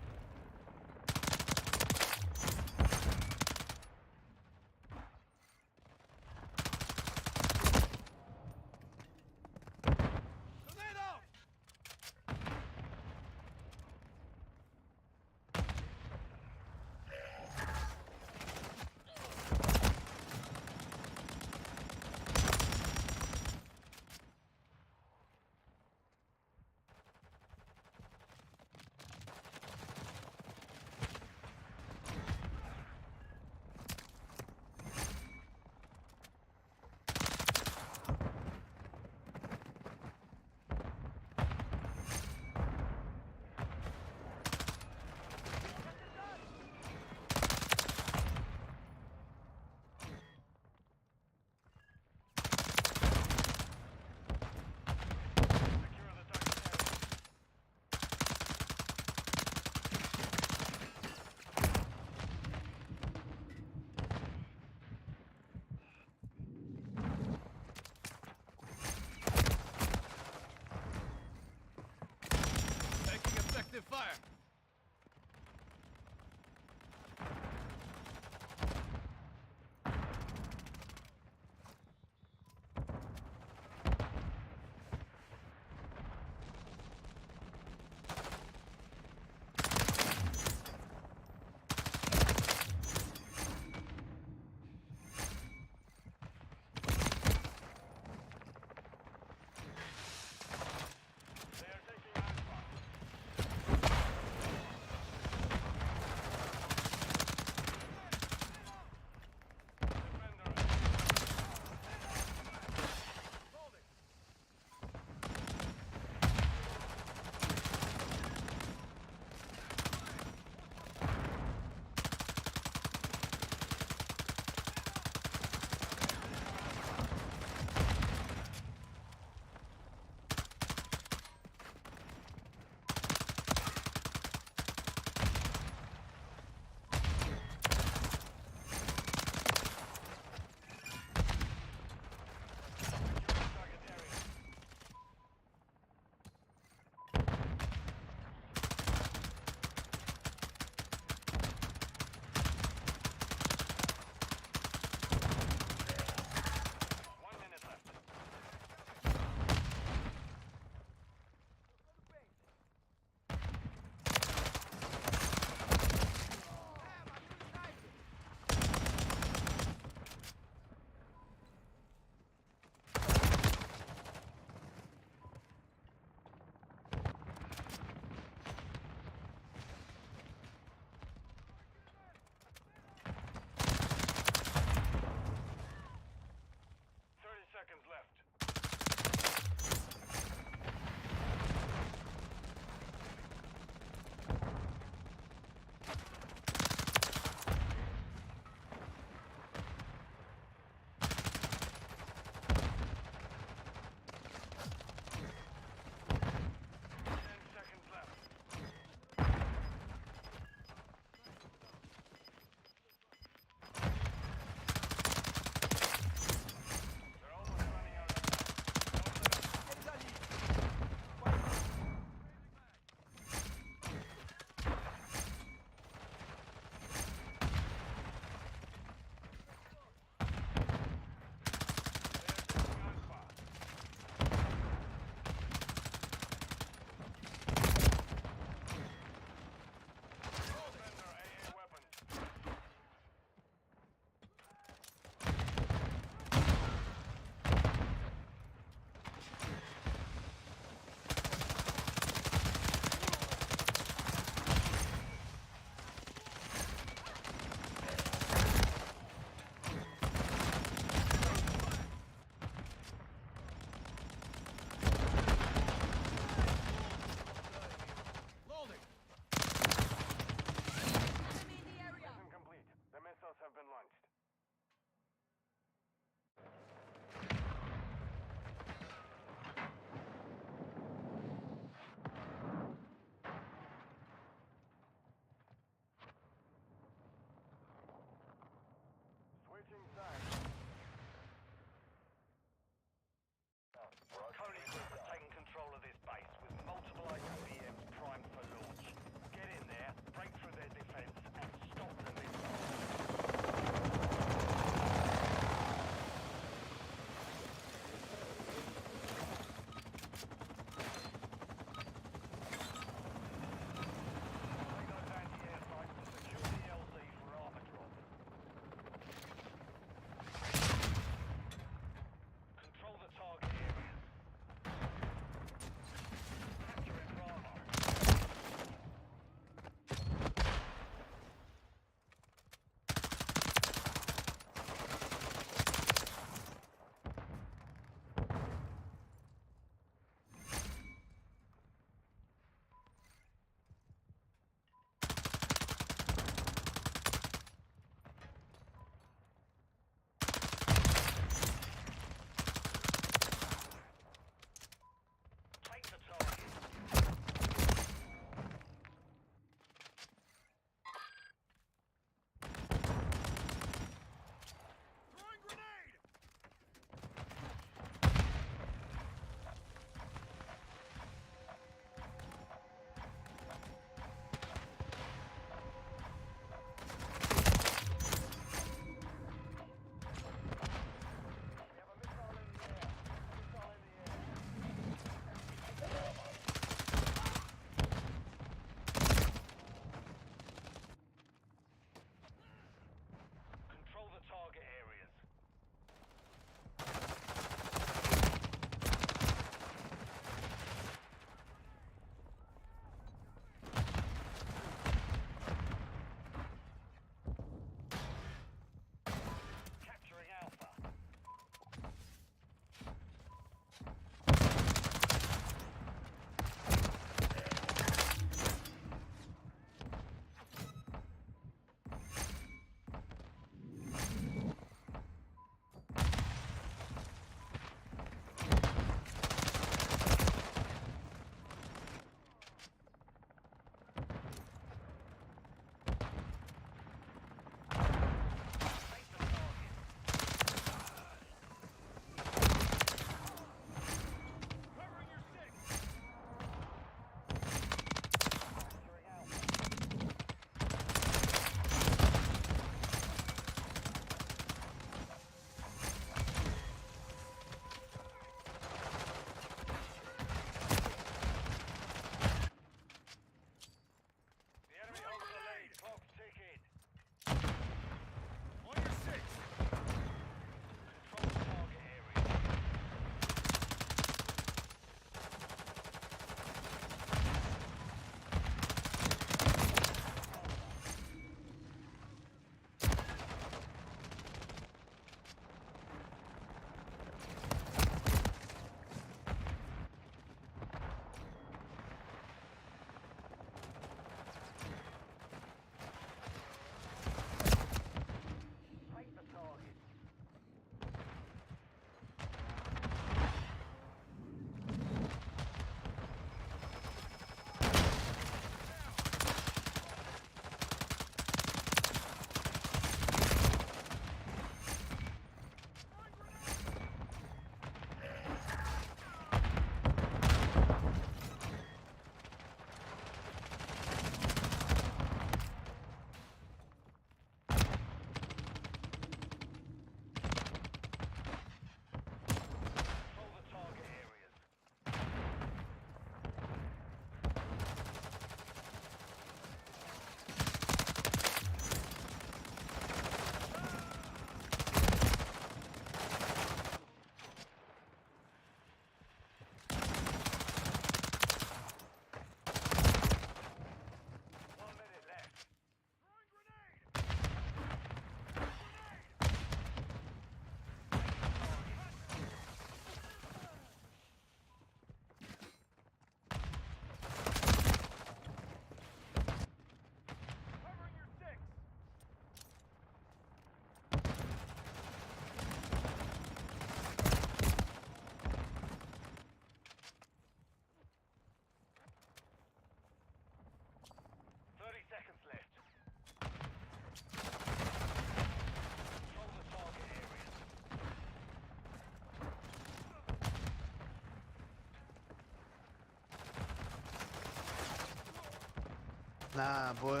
Nah, boy.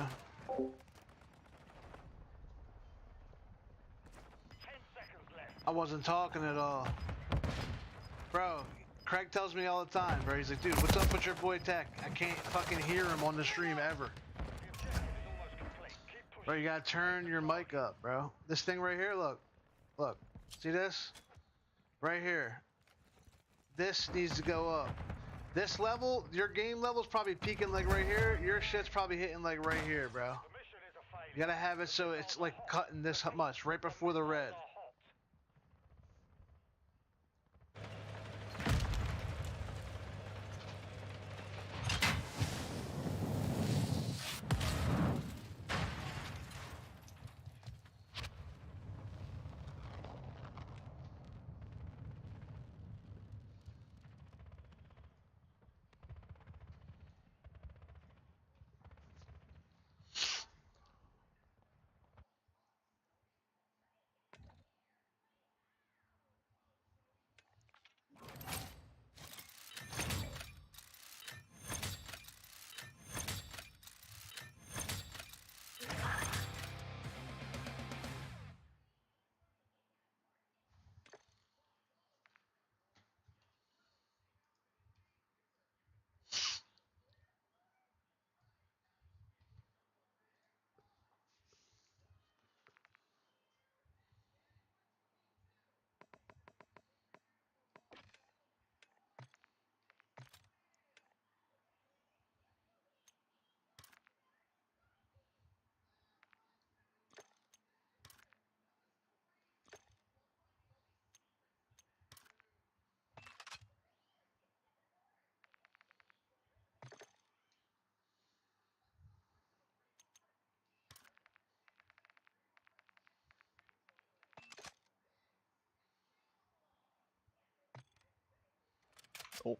10 seconds left. I wasn't talking at all. Bro, Craig tells me all the time, bro. He's like, dude, what's up with your boy Tech? I can't fucking hear him on the stream ever. The objective is almost complete. Keep pushing. Bro, you gotta turn your mic up, bro. This thing right here, look. Look. See this? Right here. This needs to go up. This level, your game level's probably peaking like right here. Your shit's probably hitting like right here, bro. The mission is a failure. You gotta have it so it's like cutting this much, right before the red. Oh,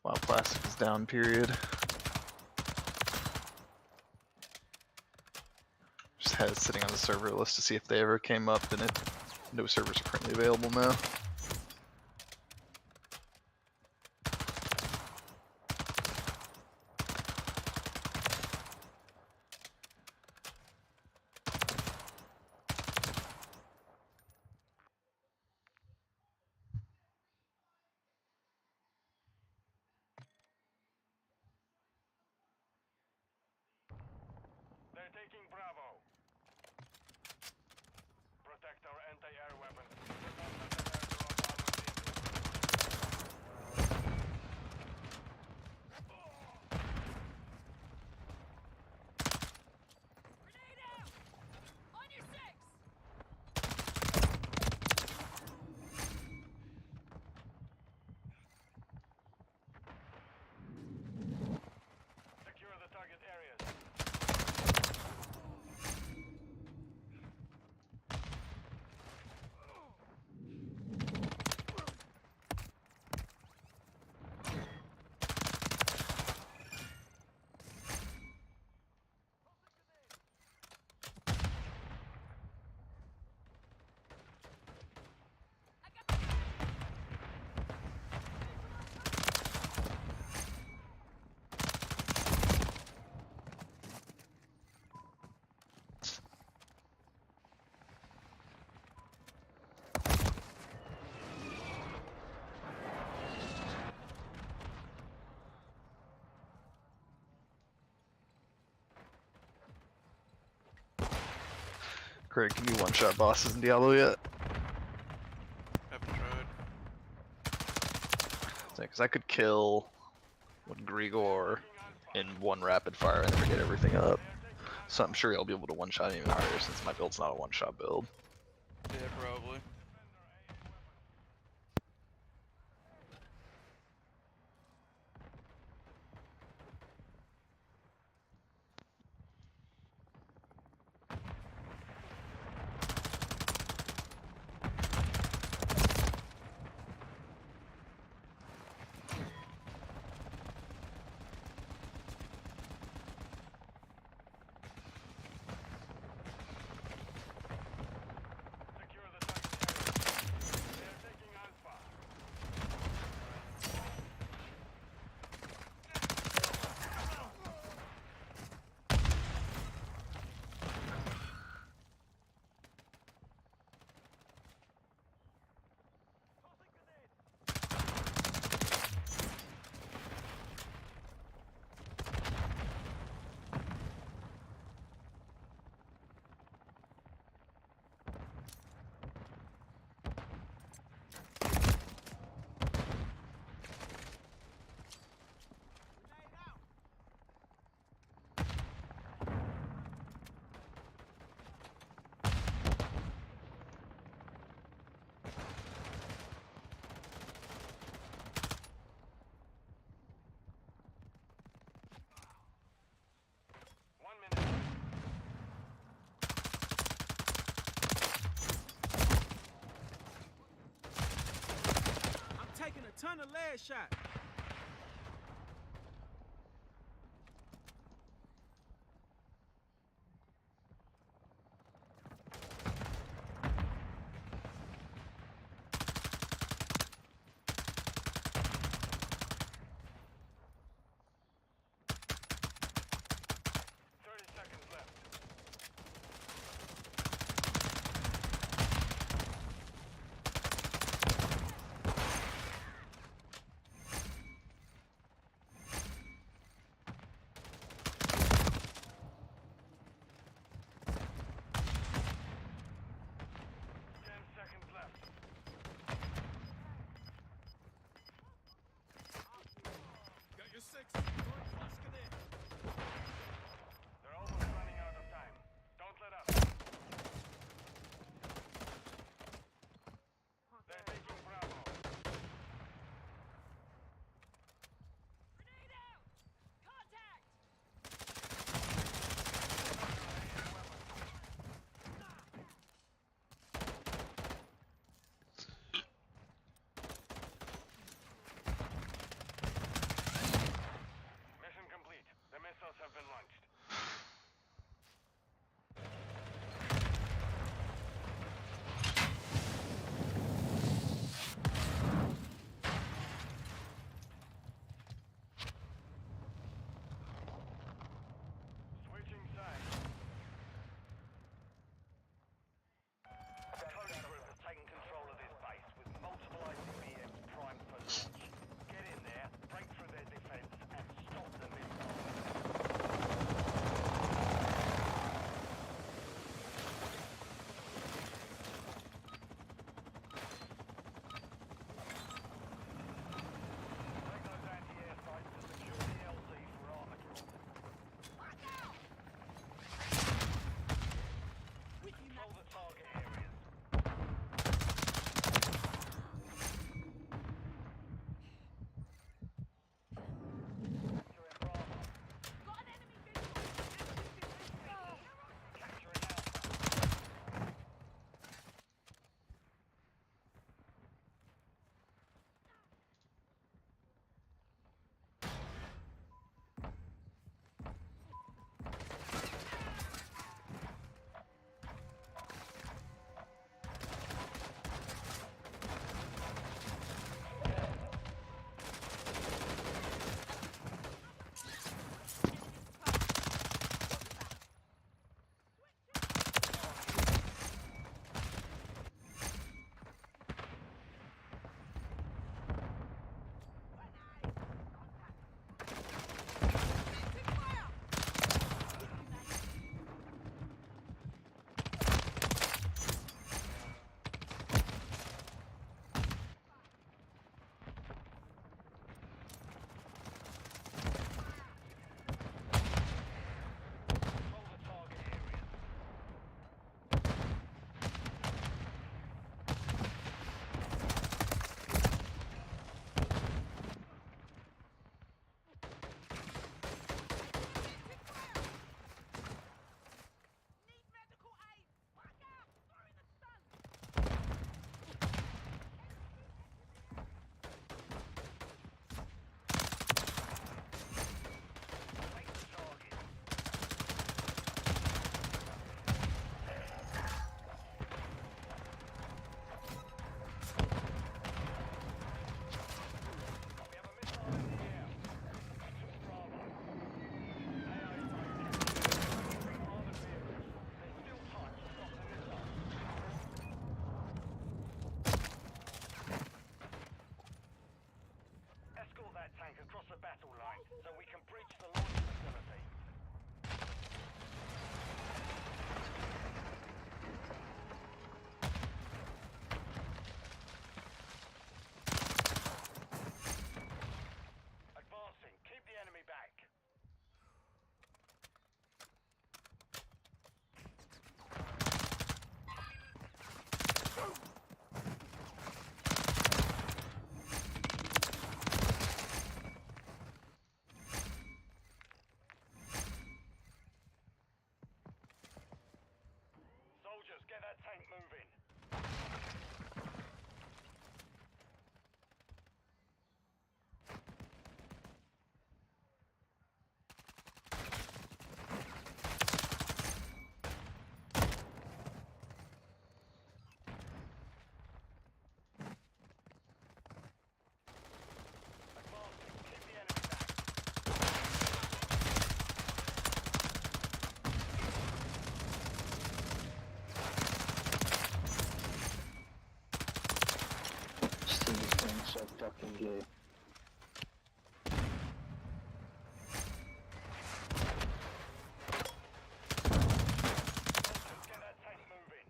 wow, plastic is down, period. Just had it sitting on the server list to see if they ever came up, and no servers are currently available now. They're taking Bravo. Protect our anti-air weapons. Grenade out! On your six! Secure the target areas. Craig, can you one-shot bosses in Diablo yet? Haven't tried. Because I could kill Grigor in one rapid fire and never get everything up. So I'm sure I'll be able to one-shot even harder since my build's not a one-shot build. Yeah, probably. Secure the target ton of lead shot. fucking gay. Get that tank moving.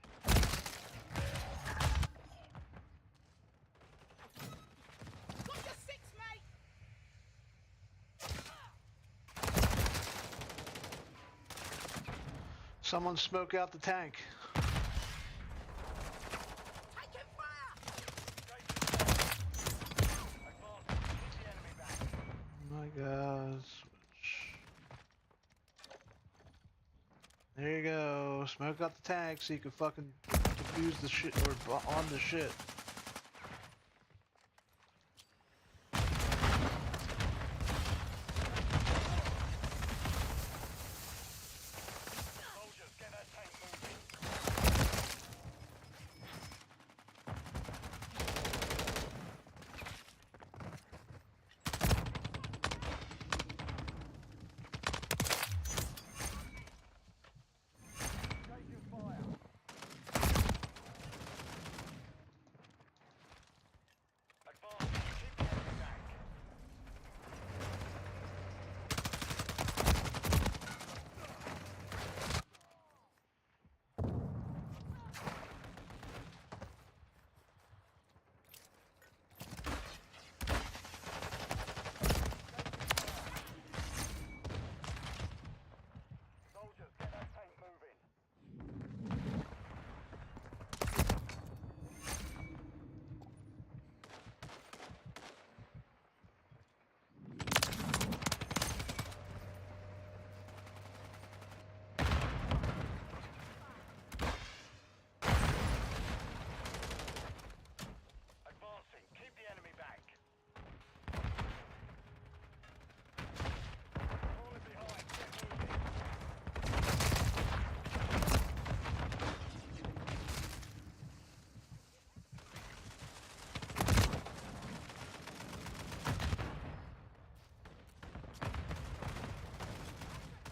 Got your six, mate! Someone smoke out the tank. Taking fire! Advance. Keep the enemy back. Oh my god. Switch. There you go. Smoke out the tank so you can fucking defuse the shit or on the shit. Soldiers, get that tank moving. Taking fire. Advance. Keep the enemy back. Soldiers, get that tank moving. Advancing. Keep the enemy back. Falling behind. Get moving.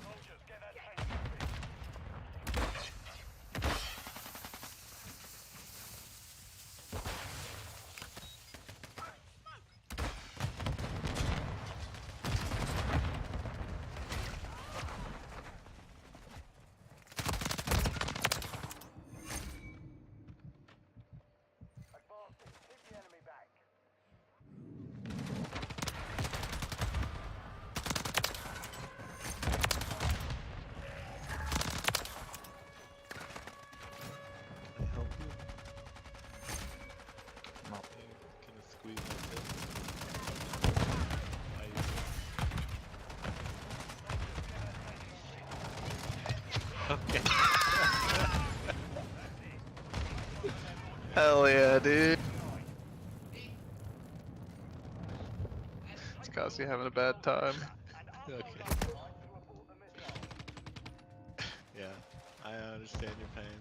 Soldiers, get that tank moving. Advancing. Keep the enemy back. Can I help you? No. Can I squeeze like this? I use it. Okay. Hell yeah, dude. It's Cassie having a bad time. Okay. Yeah, I understand your pain.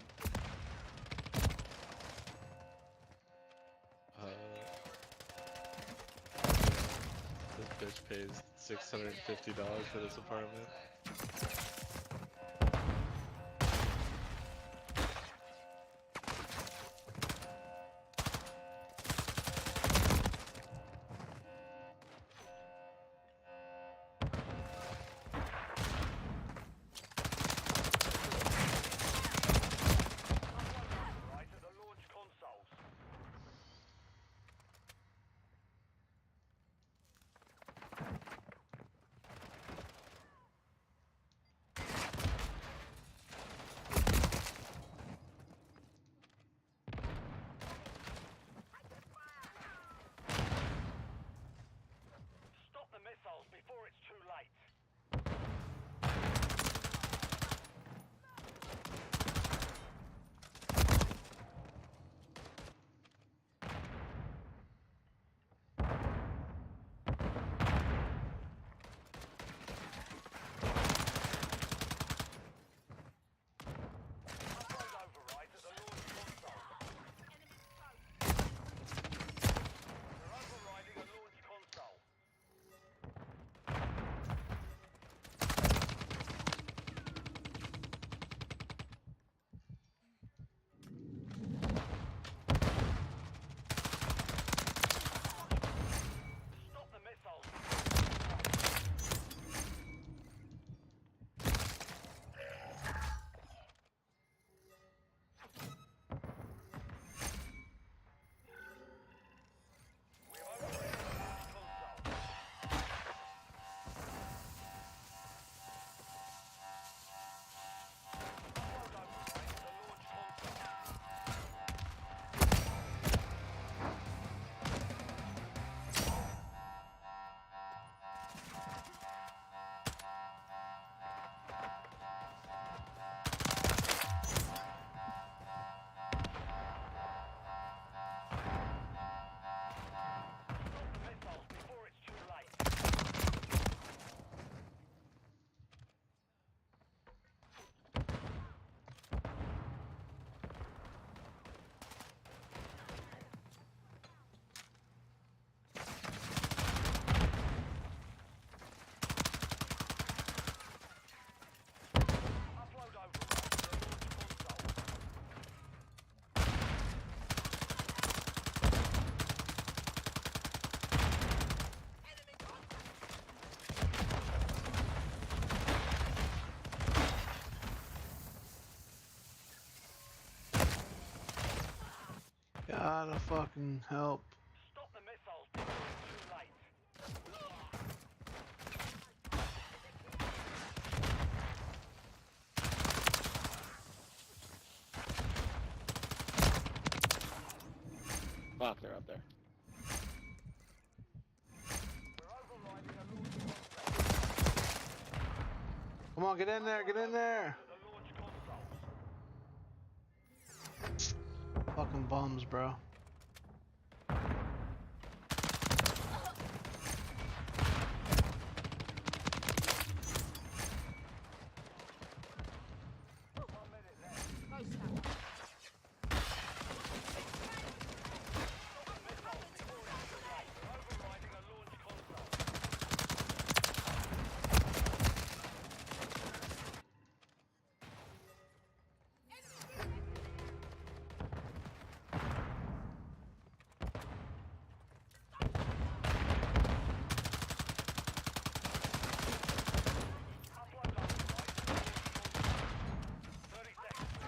This bitch pays $650 for this apartment. Right at the launch consoles. Gotta fucking help. Stop the missiles before it's too late. Fuck, they're up there. We're overriding a launch contract Come on, get in there, get in there. to the launch consoles. Fucking bums, bro. Overriding a launch console. Upload override. 30 seconds.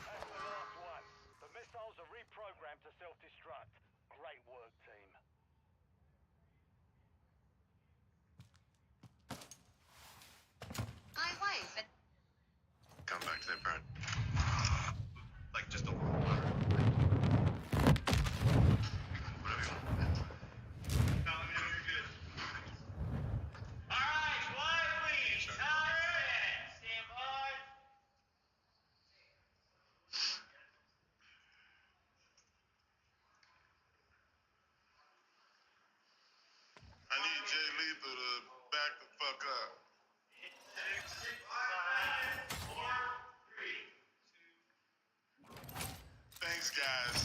That's the last one. The missiles are reprogrammed to self-destruct. Great work, team. Come back to that burn. Like just a whatever you want. No, let me know you're good. Alright, quiet please. Time stand by. I need Jay Lethal to back the fuck up. 6, 5, 4, 3, 2. Thanks, guys.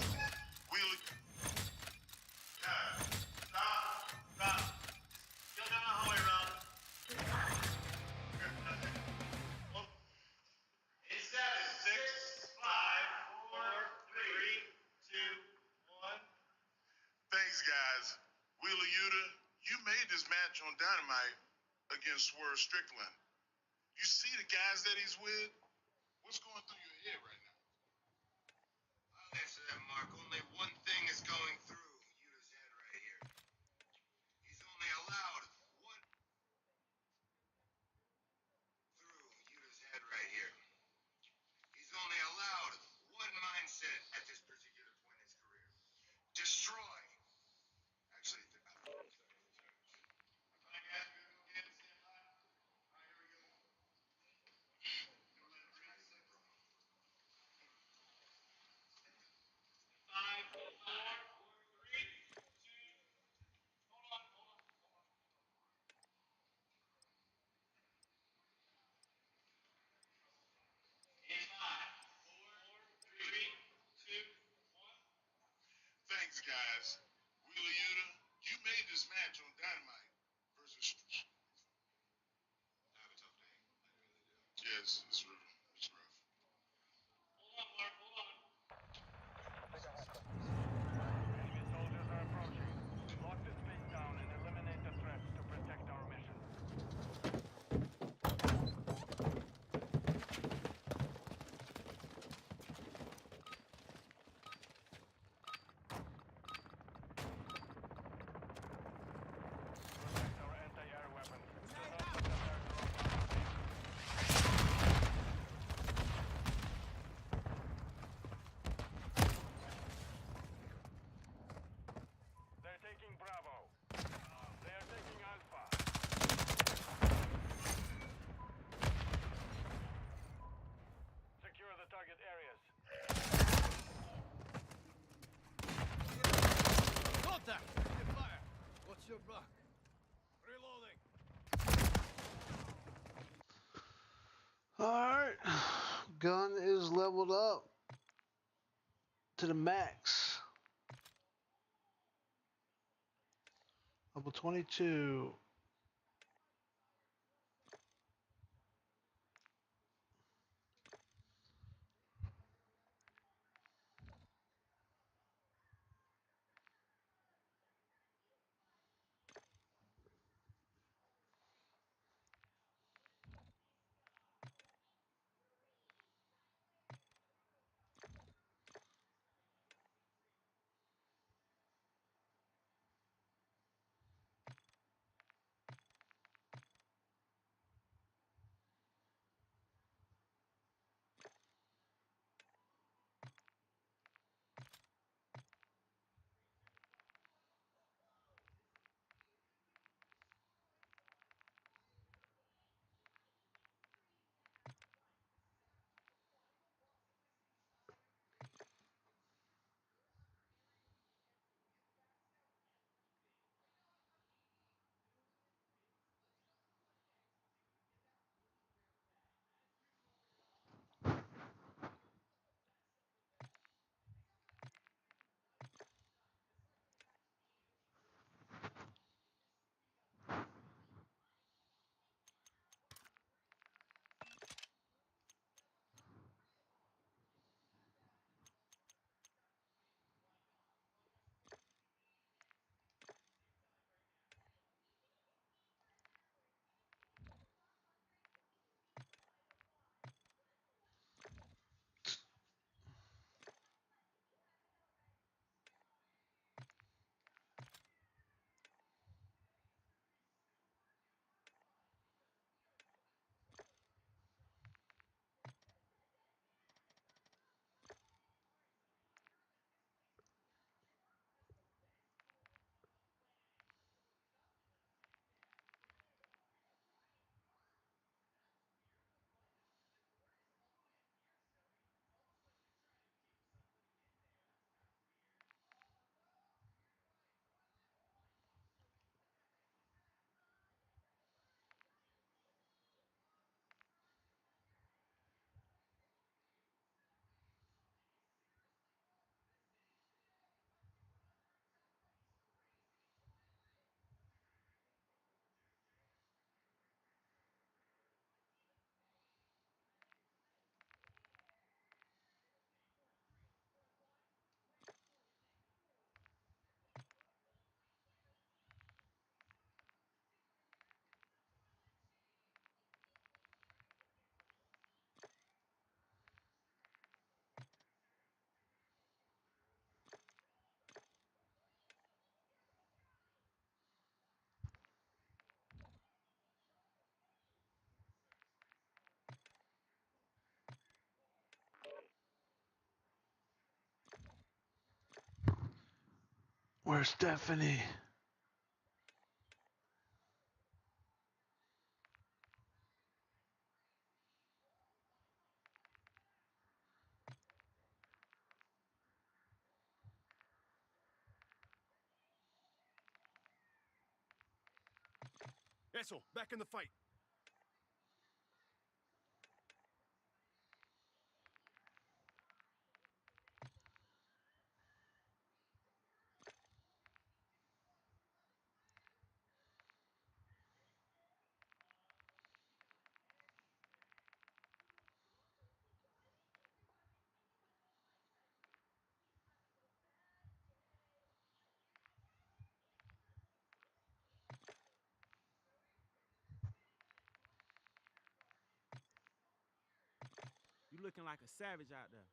We'll. Yeah. Stop. Stop. Still down the hallway, Rob. It's 7, 6, 5, 4, 3, 2, 1. Thanks, guys. Wheeler Yuta, you made this match on Dynamite against Swerve Strickland. You see the guys that he's with? What's going through your head right now? I'll answer that, Mark. Only one thing is going through Yuta's head right here. He's only allowed one through Yuta's head right here. He's only allowed one mindset at this particular point in his career. Destroy. Actually, Thanks, guys. Wheeler Yuta, you made this match on Dynamite versus. I have a tough day. I really do. Yes, it's rough. It's rough. Hold on, Mark. Hold on. Enemy soldiers are approaching. Lock this base down and eliminate the threats to protect our mission. Protect our anti-air weapons. Do not let them airdrop our base. They're taking Bravo. They are taking Alpha. Secure the target areas. Contact! Fire! What's your block? Reloading! gun is leveled up to the max. Level 22. Where's Stephanie? Esso, back in the fight. You looking like a savage out there.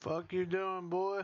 Fuck you doing, boy?